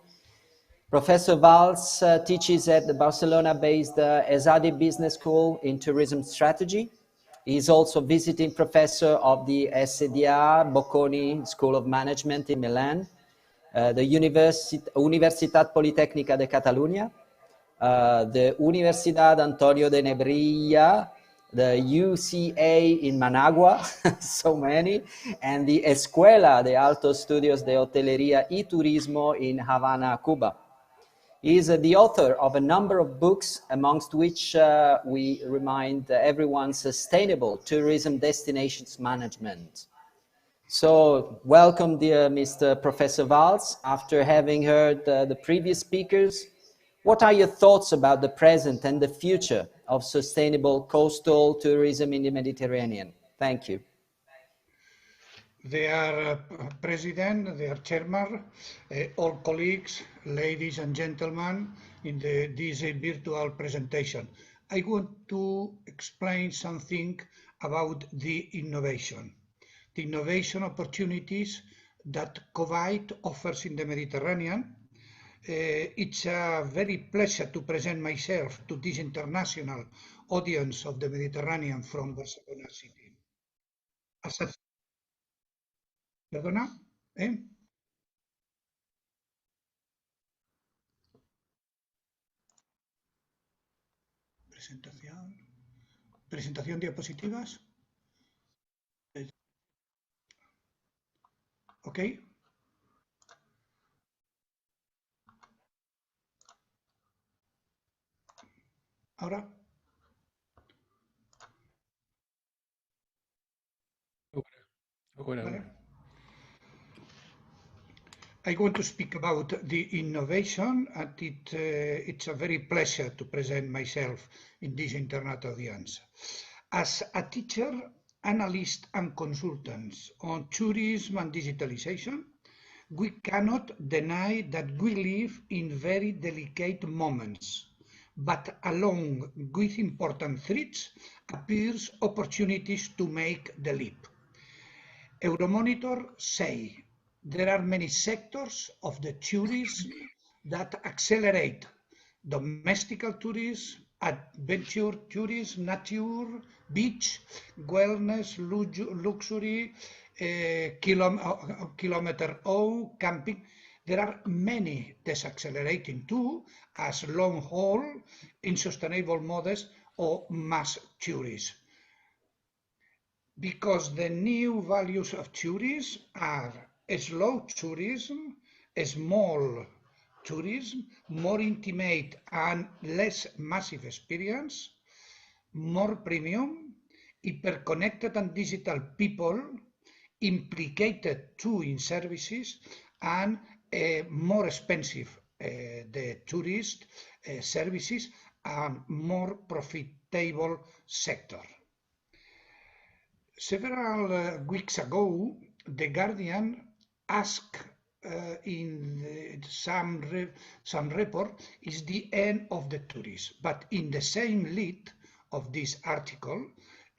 Professor Valls teaches at the Barcelona-based ESADE Business School in Tourism Strategy. He is also visiting professor of the SDA Bocconi School of Management in Milan, the Universitat Politècnica de Catalunya, the Universidad Antonio de Nebrija, the UCA in Managua, so many, and the Escuela de Altos Estudios de Hotelería y Turismo in Havana, Cuba. He is the author of a number of books, amongst which we remind everyone Sustainable Tourism Destinations Management. So welcome, dear Mr. Professor Valls. After having heard the previous speakers, what are your thoughts about the present and the future of sustainable coastal tourism in the Mediterranean? Thank you. Dear President, dear Chairman, all colleagues, ladies and gentlemen, in this virtual presentation, I want to explain something about the innovation opportunities that COVID offers in the Mediterranean. It's a very pleasure to present myself to this international audience of the Mediterranean from Barcelona city. ¿Perdona? Presentación diapositivas. Ok. Ahora. Vale. I want to speak about the innovation, and it's a very pleasure to present myself in this internet audience. As a teacher, analyst, and consultant on tourism and digitalization, we cannot deny that we live in very delicate moments, but along with important threats appears opportunities to make the leap. Euromonitor say there are many sectors of the tourism that accelerate: domestic tourism, adventure tourism, nature, beach, wellness, luxury, kilometer O, camping. There are many decelerating too, as long haul, unsustainable models, or mass tourism. Because the new values of tourism are slow tourism, small tourism, more intimate and less massive experience, more premium, hyper-connected and digital people, implicated too in services, and more expensive the tourist services, and more profitable sector. Several weeks ago, The Guardian asked in some report, is the end of the tourism? But in the same lead of this article,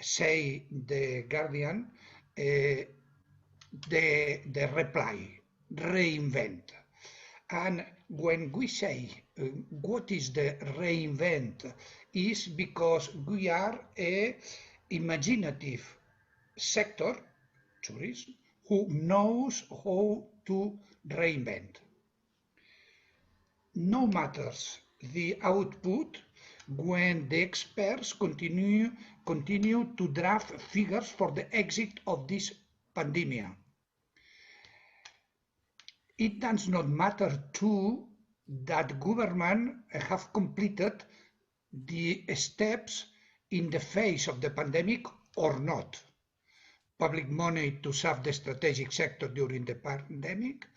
say The Guardian, the reply, reinvent. And when we say what is the reinvent, is because we are a imaginative sector, tourism, who knows how to reinvent. No matters the output when the experts continue to draft figures for the exit of this pandemic. It does not matter too that government have completed the steps in the face of the pandemic or not. Public money to serve the strategic sector during the pandemic,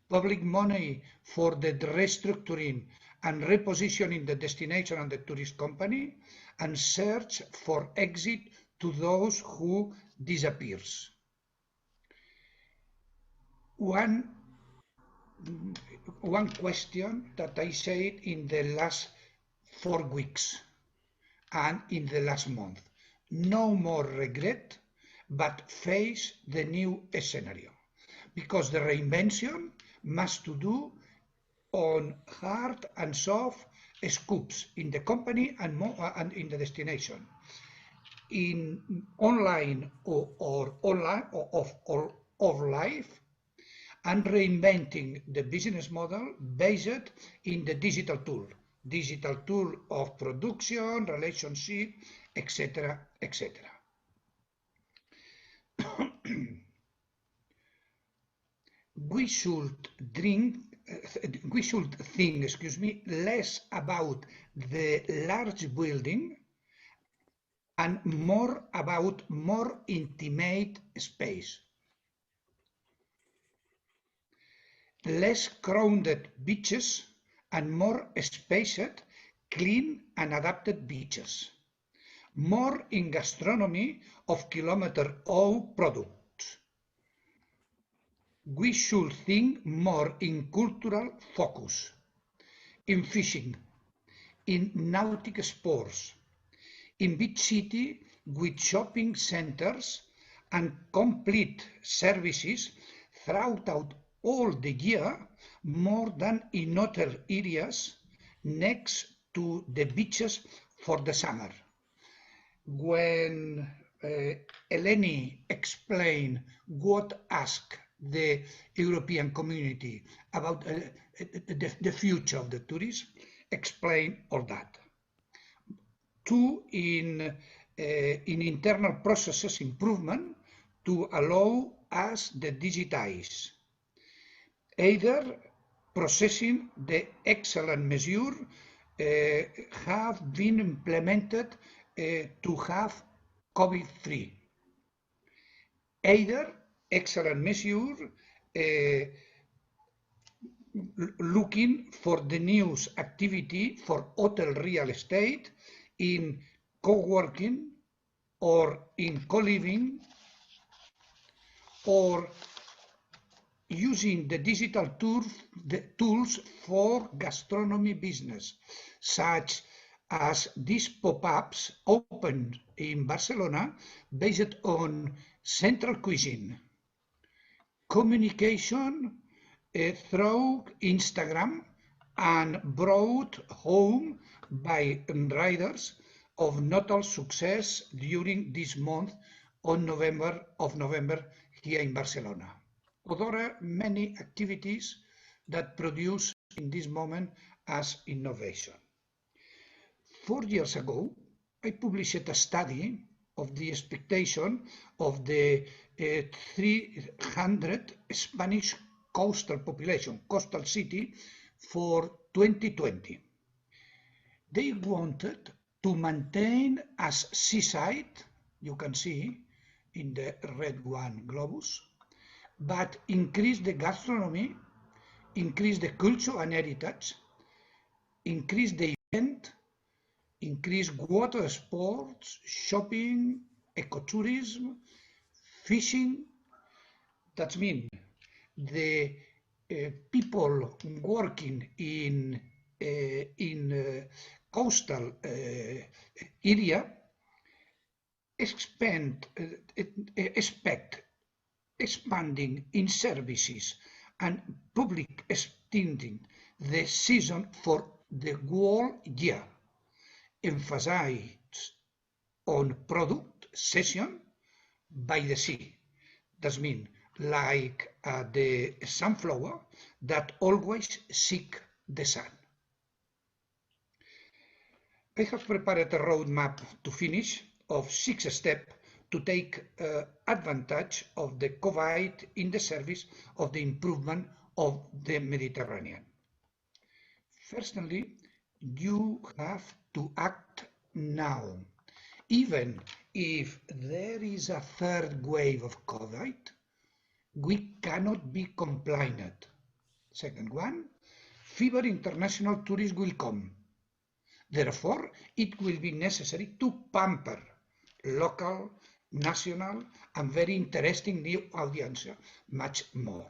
public money for the restructuring and repositioning the destination and the tourist company, and search for exit to those who disappears. One question that I said in the last 4 weeks and in the last month. No more regret, but face the new scenario, because the reinvention must to do on hard and soft scoops in the company and in the destination, in online or online or of life, and reinventing the business model based in the digital tool of production, relationship, etc., etc. We should think, less about the large building and more about more intimate space. Less crowded beaches and more spaced, clean and adapted beaches. More in gastronomy of kilometer O products. We should think more in cultural focus, in fishing, in nautic sports, in big city with shopping centers and complete services throughout all the year, more than in other areas next to the beaches for the summer. When Eleni explained what asked the European community about the future of the tourism, explain all that. Two, in internal processes improvement to allow us to digitize. Either processing the excellent measures have been implemented to have COVID-free. Either excellent measures looking for the news activity for hotel real estate in co-working or in co-living, or using the digital tools for gastronomy business, such as these pop-ups opened in Barcelona based on central cuisine. Communication through Instagram and brought home by riders of notable success during this month of November here in Barcelona. There are many activities that produce in this moment as innovation. 4 years ago, I published a study of the expectation of the 300 Spanish coastal population, coastal city, for 2020. They wanted to maintain as seaside, you can see in the red one globus, but increase the gastronomy, increase the culture and heritage, increase the event, increase water sports, shopping, ecotourism, fishing. That means the people working in coastal area expect expanding in services and public extending the season for the whole year, emphasize on product session by the sea. That means like the sunflower that always seek the sun. I have prepared a roadmap to finish of 6 steps to take advantage of the COVID in the service of the improvement of the Mediterranean. Firstly, you have to act now. Even if there is a third wave of COVID, we cannot be compliant. Second one, fewer international tourists will come. Therefore, it will be necessary to pamper local, national, and very interesting new audience much more.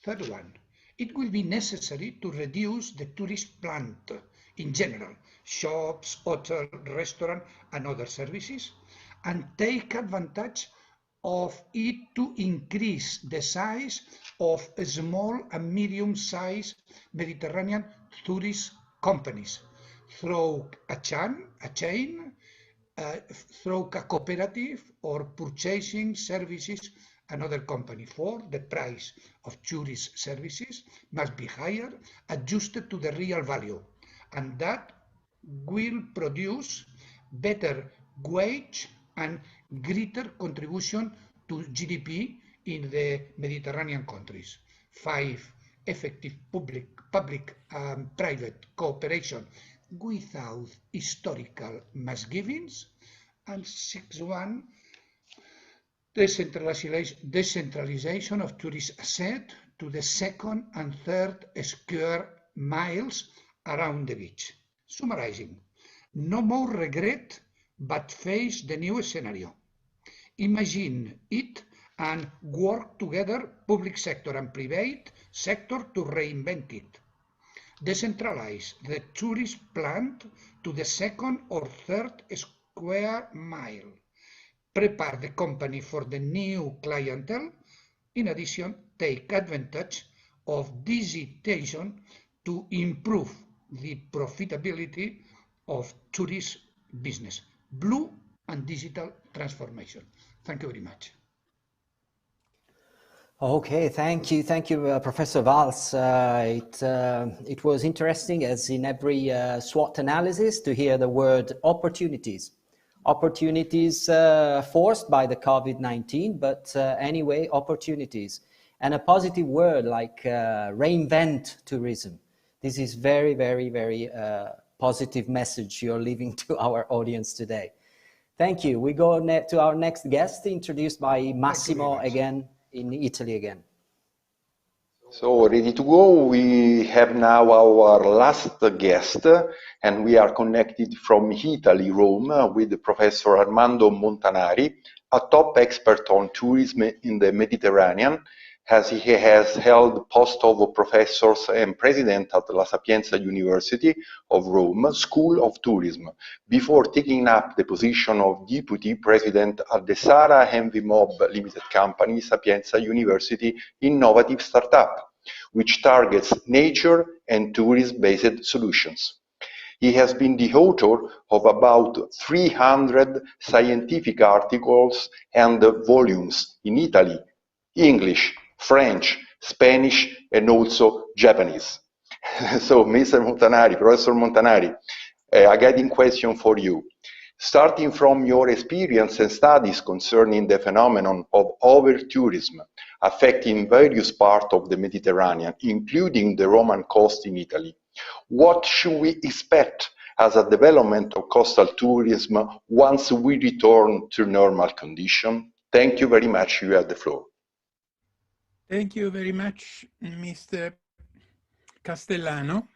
Third one, it will be necessary to reduce the tourist plant in general, shops, hotel, restaurant, and other services, and take advantage of it to increase the size of small and medium-sized Mediterranean tourist companies through a chain, through a cooperative or purchasing services another company. For the price of tourist services must be higher, adjusted to the real value, and that will produce better wage and greater contribution to GDP in the Mediterranean countries. 5, effective public and private cooperation without historical misgivings. And 6.1, decentralization of tourist asset to the second and third square miles around the beach. Summarizing, no more regret, but face the new scenario. Imagine it and work together, public sector and private sector, to reinvent it. Decentralize the tourist plan to the second or third square mile. Prepare the company for the new clientele. In addition, take advantage of digitization to improve the profitability of tourist business. Blue and digital transformation. Thank you very much. Okay, thank you, Professor Valls. It was interesting, as in every SWOT analysis, to hear the word opportunities. Opportunities forced by the COVID-19, but anyway, opportunities. And a positive word like reinvent tourism. This is very, very, very positive message you're leaving to our audience today. Thank you. We go to our next guest, introduced by Massimo again, in Italy again. So ready to go. We have now our last guest, and we are connected from Italy, Rome, with Professor Armando Montanari, a top expert on tourism in the Mediterranean, as he has held post of professors and president at La Sapienza University of Rome School of Tourism, before taking up the position of deputy president at the Sara Envy Mob Limited Company, Sapienza University Innovative Startup, which targets nature and tourism-based solutions. He has been the author of about 300 scientific articles and volumes in Italy, English, French, Spanish, and also Japanese. So, Mr. Montanari, Professor Montanari, a guiding question for you. Starting from your experience and studies concerning the phenomenon of over-tourism affecting various parts of the Mediterranean, including the Roman coast in Italy, what should we expect as a development of coastal tourism once we return to normal condition? Thank you very much. You have the floor. Thank you very much, Mr. Castellano.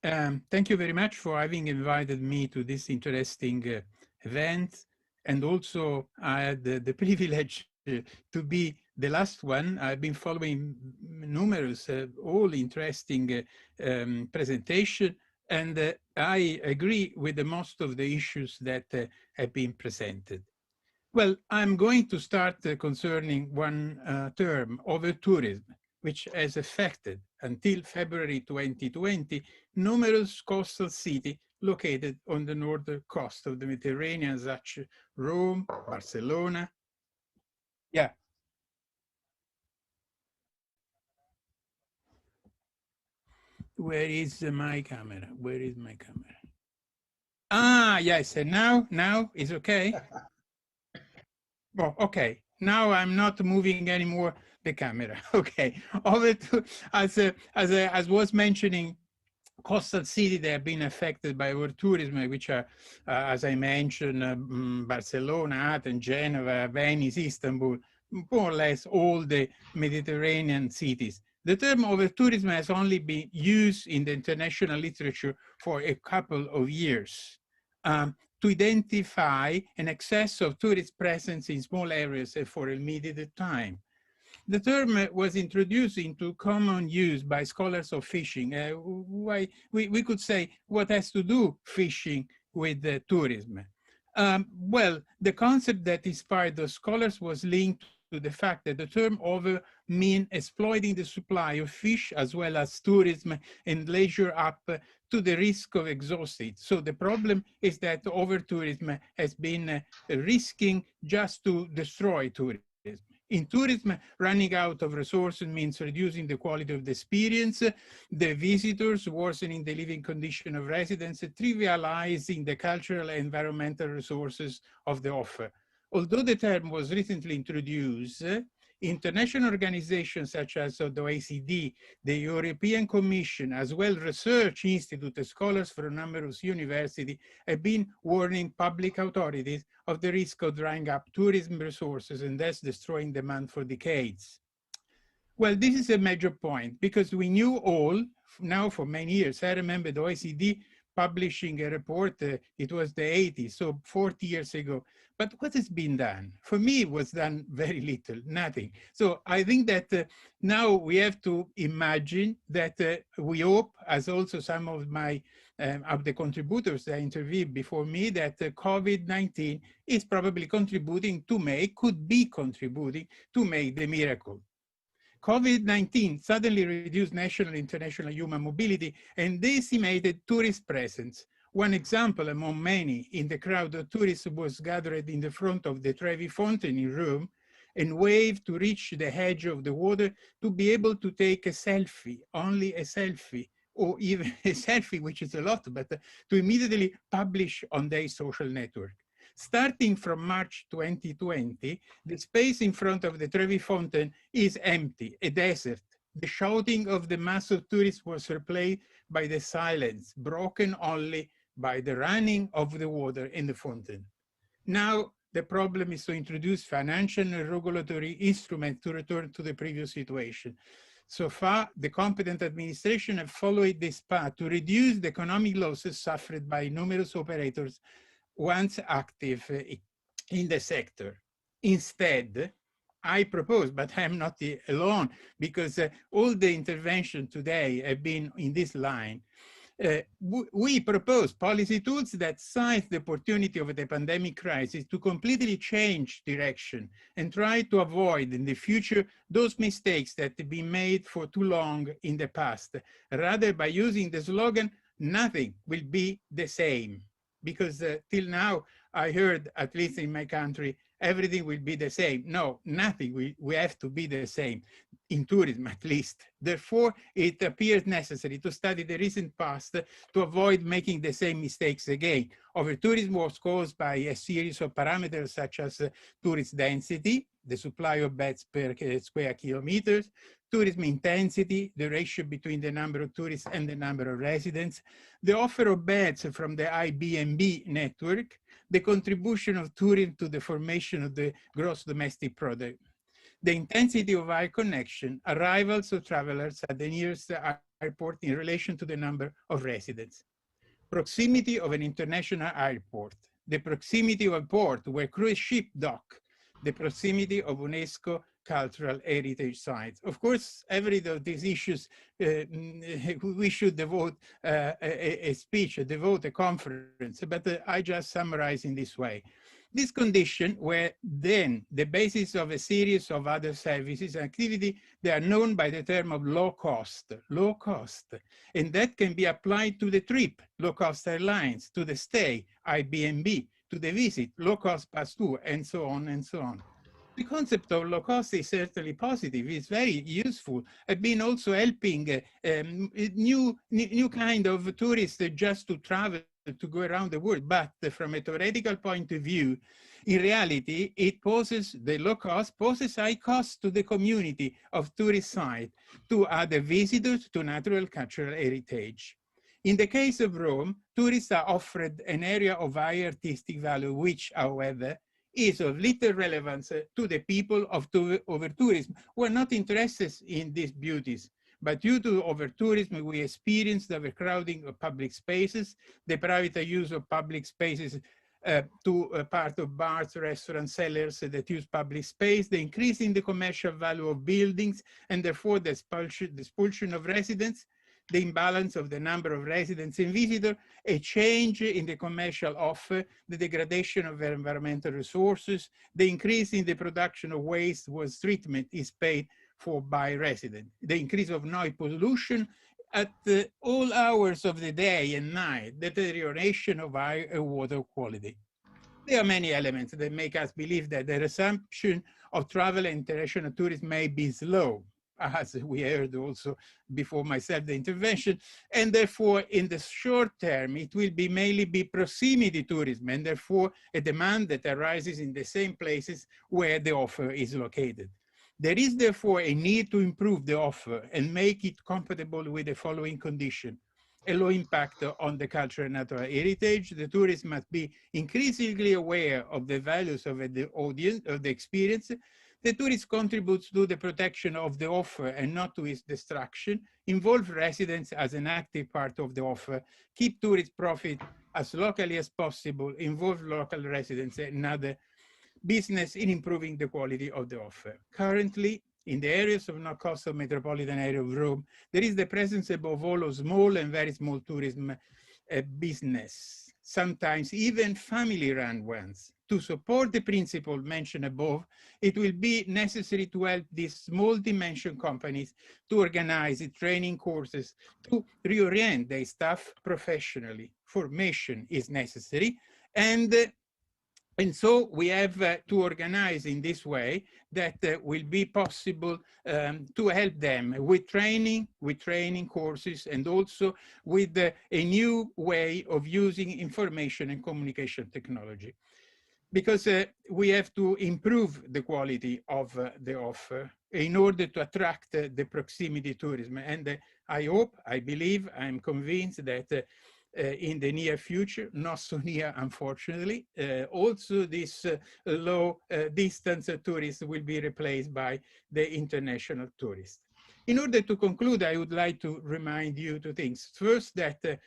Thank you very much for having invited me to this interesting event. And also, I had the privilege to be the last one. I've been following numerous, all interesting presentation, and I agree with the most of the issues that have been presented. Well, I'm going to start concerning one term, over-tourism, which has affected, until February 2020, numerous coastal cities located on the northern coast of the Mediterranean, such as Rome, Barcelona. Yeah. Where is my camera? Where is my camera? Ah, yes, and now is okay? Oh, okay. Now I'm not moving anymore the camera. Okay. Over to, as was mentioning, coastal cities that have been affected by over-tourism, which are, as I mentioned, Barcelona, Athens, Geneva, Venice, Istanbul, more or less all the Mediterranean cities. The term over-tourism has only been used in the international literature for a couple of years. To identify an excess of tourist presence in small areas for a limited time. the term was introduced into common use by scholars of fishing. We could say, what has to do fishing with tourism? Well, the concept that inspired those scholars was linked to the fact that the term over mean exploiting the supply of fish as well as tourism and leisure up to the risk of exhausting. So the problem is that over tourism has been risking just to destroy tourism. In tourism, running out of resources means reducing the quality of the experience, the visitors, worsening the living condition of residents, trivializing the cultural and environmental resources of the offer. Although the term was recently introduced, international organizations such as the OECD, the European Commission, as well research institutes, scholars from numerous universities have been warning public authorities of the risk of drying up tourism resources and thus destroying demand for decades. Well, this is a major point because we knew all now for many years. I remember the OECD publishing a report, it was the 80s, so 40 years ago. But what has been done? For me, it was done very little, nothing. So I think that now we have to imagine that we hope, as also some of my of the contributors that interviewed before me, that COVID-19 is probably contributing to make, could be contributing to make the miracle. COVID-19 suddenly reduced national and international human mobility and decimated tourist presence. One example among many in the crowd of tourists was gathered in the front of the Trevi Fountain in Rome and waved to reach the edge of the water to be able to take a selfie, only a selfie, or even a selfie, which is a lot, but to immediately publish on their social network. Starting from March 2020, the space in front of the Trevi Fountain is empty, a desert. The shouting of the mass of tourists was replaced by the silence, broken only by the running of the water in the fountain. Now, the problem is to introduce financial and regulatory instruments to return to the previous situation. So far, the competent administration have followed this path to reduce the economic losses suffered by numerous operators once active in the sector. Instead, I propose, but I'm not alone, because all the interventions today have been in this line. We propose policy tools that seize the opportunity of the pandemic crisis to completely change direction and try to avoid in the future those mistakes that have been made for too long in the past, rather by using the slogan, nothing will be the same. Because till now, I heard, at least in my country, everything will be the same. No, nothing. We have to be the same, in tourism at least. Therefore, it appears necessary to study the recent past to avoid making the same mistakes again. Over-tourism was caused by a series of parameters such as tourist density, the supply of beds per square kilometers, tourism intensity, the ratio between the number of tourists and the number of residents, the offer of beds from the Airbnb network, the contribution of tourism to the formation of the gross domestic product, the intensity of air connection, arrivals of travelers at the nearest airport in relation to the number of residents, proximity of an international airport, the proximity of a port where cruise ship dock, the proximity of UNESCO cultural heritage sites. Of course, every of these issues, we should devote a speech, devote a conference, but I just summarize in this way. This condition were then the basis of a series of other services and activity that are known by the term of low cost, and that can be applied to the trip, low-cost airlines, to the stay, Airbnb, to the visit, low-cost pass tour, and so on and so on. The concept of low cost is certainly positive. It's very useful. I've been also helping new kind of tourists just to travel, to go around the world. But from a theoretical point of view, in reality, it poses, the low cost poses high cost to the community of tourist sites, to other visitors, to natural cultural heritage. In the case of Rome, tourists are offered an area of high artistic value, which, however, is of little relevance to the people of over-tourism who are not interested in these beauties. But due to over-tourism, we experience the overcrowding of public spaces, the private use of public spaces to part of bars, restaurants, cellars that use public space, the increase in the commercial value of buildings, and therefore the expulsion of residents, the imbalance of the number of residents and visitors, a change in the commercial offer, the degradation of environmental resources, the increase in the production of waste whose treatment is paid for by residents, the increase of noise pollution at all hours of the day and night, deterioration of air and water quality. There are many elements that make us believe that the resumption of travel and international tourism may be slow, as we heard also before myself, the intervention, and therefore in the short term, it will be mainly be proximity tourism, and therefore a demand that arises in the same places where the offer is located. There is therefore a need to improve the offer and make it compatible with the following condition: a low impact on the cultural and natural heritage. The tourist must be increasingly aware of the values of the audience, of the experience. The tourist contributes to the protection of the offer and not to its destruction. Involve residents as an active part of the offer. Keep tourist profit as locally as possible. Involve local residents and other business in improving the quality of the offer. Currently, in the areas of non-coastal metropolitan area of Rome, there is the presence above all of small and very small tourism business, sometimes even family-run ones. To support the principle mentioned above, it will be necessary to help these small-dimension companies to organize training courses, to reorient their staff professionally. Formation is necessary, and so we have to organize in this way that will be possible to help them with training courses, and also with a new way of using information and communication technology. Because we have to improve the quality of the offer in order to attract the proximity tourism. And I hope, I believe, I'm convinced that in the near future, not so near, unfortunately, also this low distance tourist will be replaced by the international tourist. In order to conclude, I would like to remind you two things. First, that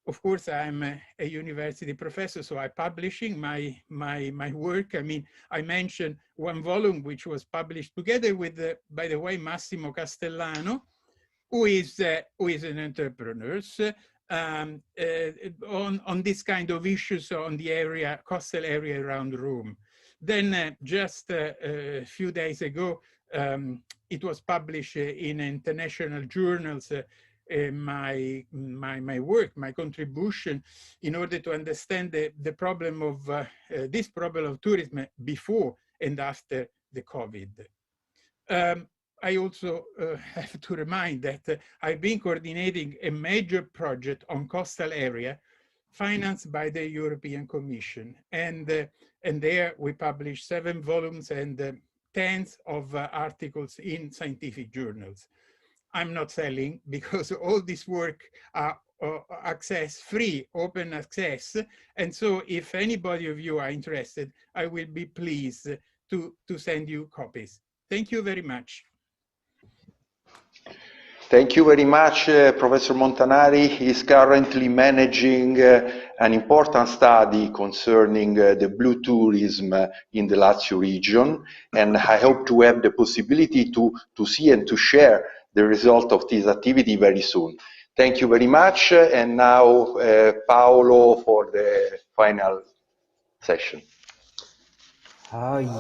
of course, I'm a university professor, so I'm publishing my work. I mean, I mentioned one volume which was published together with, by the way, Massimo Castellano, who is an entrepreneur, on this kind of issues on the area, coastal area around Rome. Then just a few days ago, it was published in international journals, my work, my contribution, in order to understand the problem of this problem of tourism before and after the COVID. I also have to remind that I've been coordinating a major project on coastal area financed by the European Commission. And there we published 7 volumes and tens of articles in scientific journals. I'm not selling, because all this work are access free, open access. And so if anybody of you are interested, I will be pleased to send you copies. Thank you very much. Thank you very much, Professor Montanari. He is currently managing an important study concerning the blue tourism in the Lazio region, and I hope to have the possibility to see and to share the result of this activity very soon. Thank you very much, and now Paolo for the final session.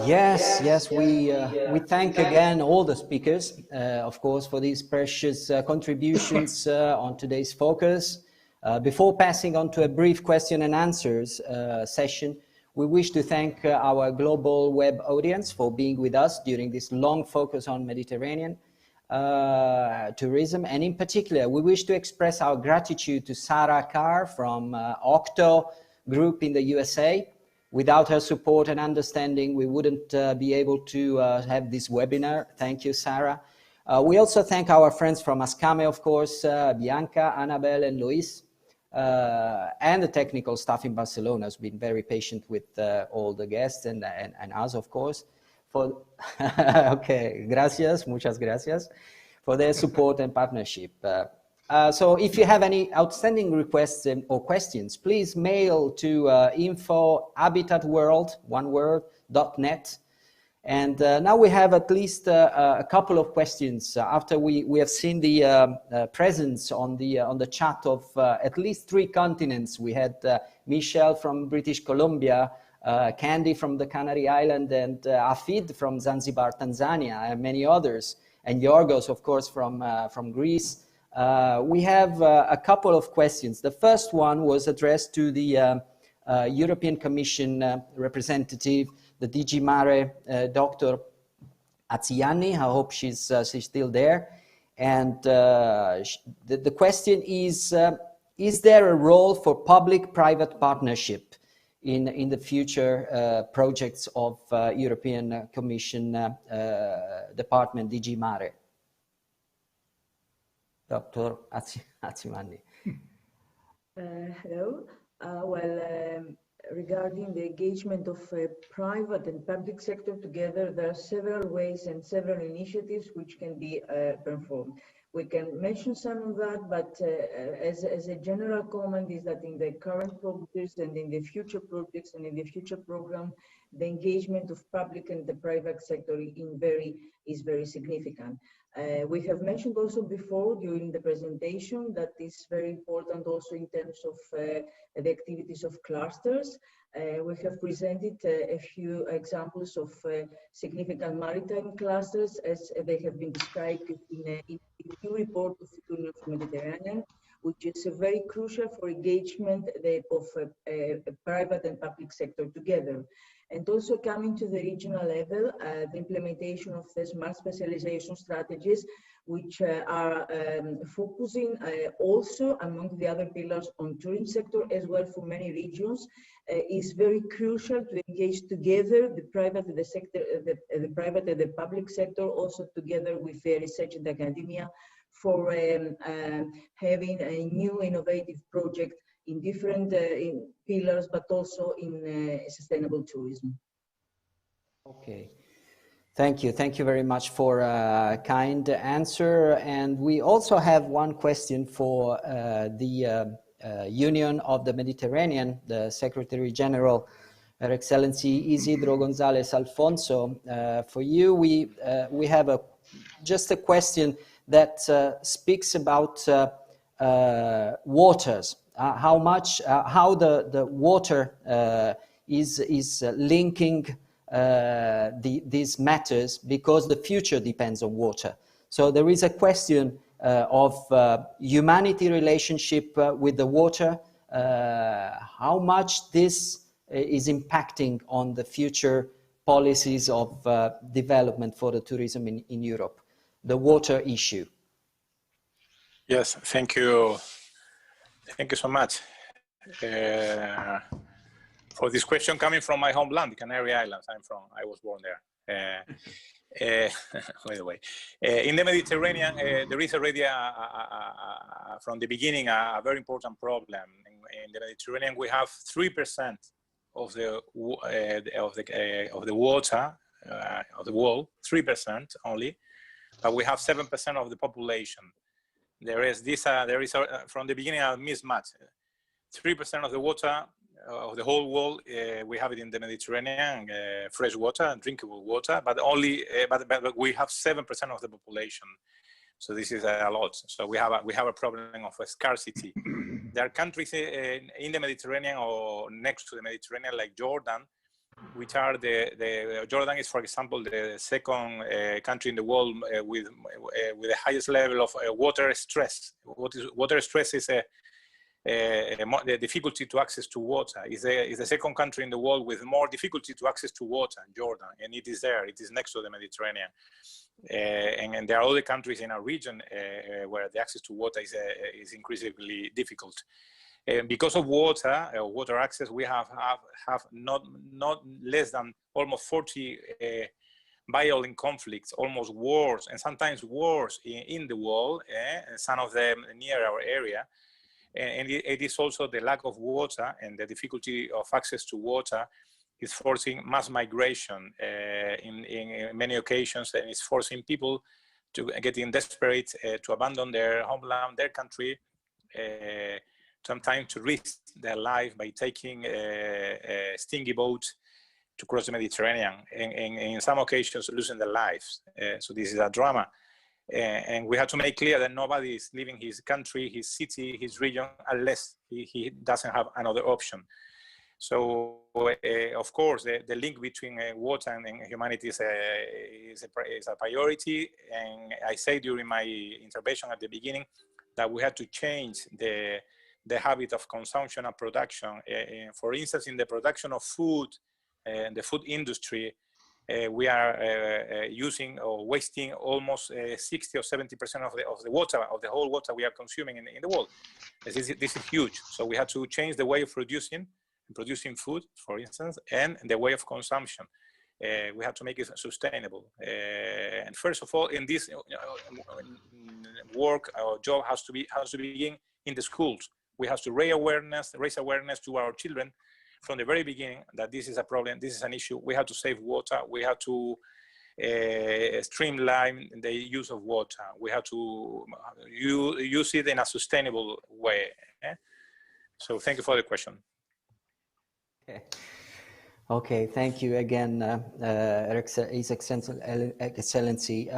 Yes, we thank again all the speakers, of course, for these precious contributions on today's focus. Before passing on to a brief question and answers session, we wish to thank our global web audience for being with us during this long focus on Mediterranean tourism. And in particular, we wish to express our gratitude to Sarah Carr from Octo Group in the USA. Without her support and understanding, we wouldn't be able to have this webinar. Thank you, Sarah. We also thank our friends from Ascame, of course, Bianca, Annabelle, and Luis, and the technical staff in Barcelona has been very patient with all the guests and us, of course. Okay, gracias, muchas gracias, for their support and partnership. So if you have any outstanding requests or questions, please mail to info@habitatworld, one word, .net. And now we have at least a couple of questions after we have seen the presence on the chat of at least 3 continents. We had Michelle from British Columbia, Candy from the Canary Island, and Afid from Zanzibar, Tanzania, and many others, and Yorgos, of course, from Greece. We have a couple of questions. The first one was addressed to the European Commission representative, the DG Mare, Dr. Aziani. I hope she's still there. And the question is there a role for public-private partnership in the future projects of European Commission Department, DG Mare? Dr. Aziani. Hello. Regarding the engagement of private and public sector together, there are several ways and several initiatives which can be performed. We can mention some of that, but as a general comment is that in the current projects and in the future projects and in the future program, the engagement of public and the private sector is very significant. We have mentioned also before during the presentation that is very important also in terms of the activities of clusters. We have presented a few examples of significant maritime clusters as they have been described in a new report of the Union of the Mediterranean, which is very crucial for engagement of private and public sector together. And also coming to the regional level, the implementation of the smart specialization strategies, which are focusing also among the other pillars on tourism sector as well for many regions, is very crucial to engage together the private and the sector, the private and the public sector, also together with the research and academia, for having a new innovative project in different pillars, but also in sustainable tourism. Okay, thank you. Thank you very much for a kind answer. And we also have one question for the Union of the Mediterranean, the Secretary General, Her Excellency Isidro González Alfonso. For you, we have just a question that speaks about waters. How the water is linking these matters, because the future depends on water. So there is a question of humanity relationship with the water, how much this is impacting on the future policies of development for the tourism in Europe, the water issue. Yes, thank you. Thank you so much for this question coming from my homeland, the Canary Islands. I was born there. By the way, in the Mediterranean, there is already from the beginning a very important problem. In the Mediterranean, we have 3% of the water of the world, 3% only, but we have 7% of the population. There is from the beginning a mismatch. 3% of the water of the whole world, we have it in the Mediterranean, fresh water, drinkable water, but only but we have 7% of the population. So this is a lot. So we have a problem of a scarcity. There are countries in the Mediterranean or next to the Mediterranean, like Jordan, which are Jordan is, for example, the second country in the world with the highest level of water stress. Water stress is the difficulty to access to water. Is the second country in the world with more difficulty to access to water, Jordan, and it is there. It is next to the Mediterranean, and there are other countries in our region where the access to water is increasingly difficult. Because of water access, we have not less than almost 40 violent conflicts, almost wars, and sometimes wars in the world, and some of them near our area. And it is also the lack of water and the difficulty of access to water is forcing mass migration in many occasions, and it's forcing people getting desperate to abandon their homeland, their country, sometimes to risk their life by taking a stingy boat to cross the Mediterranean, and in some occasions losing their lives. So this is a drama. And we have to make clear that nobody is leaving his country, his city, his region, unless he doesn't have another option. So, of course, the link between water and humanity is a priority. And I said during my intervention at the beginning that we had to change the habit of consumption and production. For instance, in the production of food, the food industry, we are using or wasting almost 60 or 70% of the water, of the whole water we are consuming in the world. This is huge. So we have to change the way of producing food, for instance, and the way of consumption. We have to make it sustainable. And first of all, in this work, our job has to begin in the schools. We have to raise awareness to our children from the very beginning that this is a problem, this is an issue. We have to save water. We have to streamline the use of water. We have to use it in a sustainable way. So thank you for the question. Okay, thank you again, His Excellency.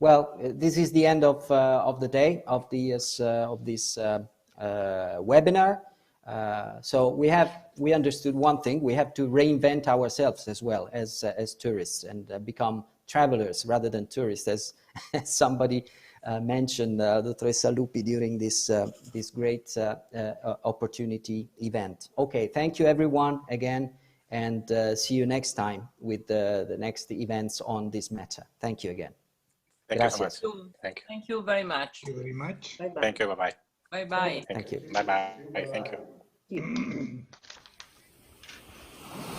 Well, this is the end of the day of this webinar. So we understood one thing: we have to reinvent ourselves as well as tourists and become travelers rather than tourists, as somebody mentioned, Dottoressa Lupi, during this great opportunity event. Okay, thank you everyone again, and see you next time with the next events on this matter. Thank you again. Thank you so much. Thank you. Thank you very much. Thank you very much. Bye-bye. Thank you. Bye-bye. Bye-bye. Thank you. Bye-bye. Thank you. Thank you.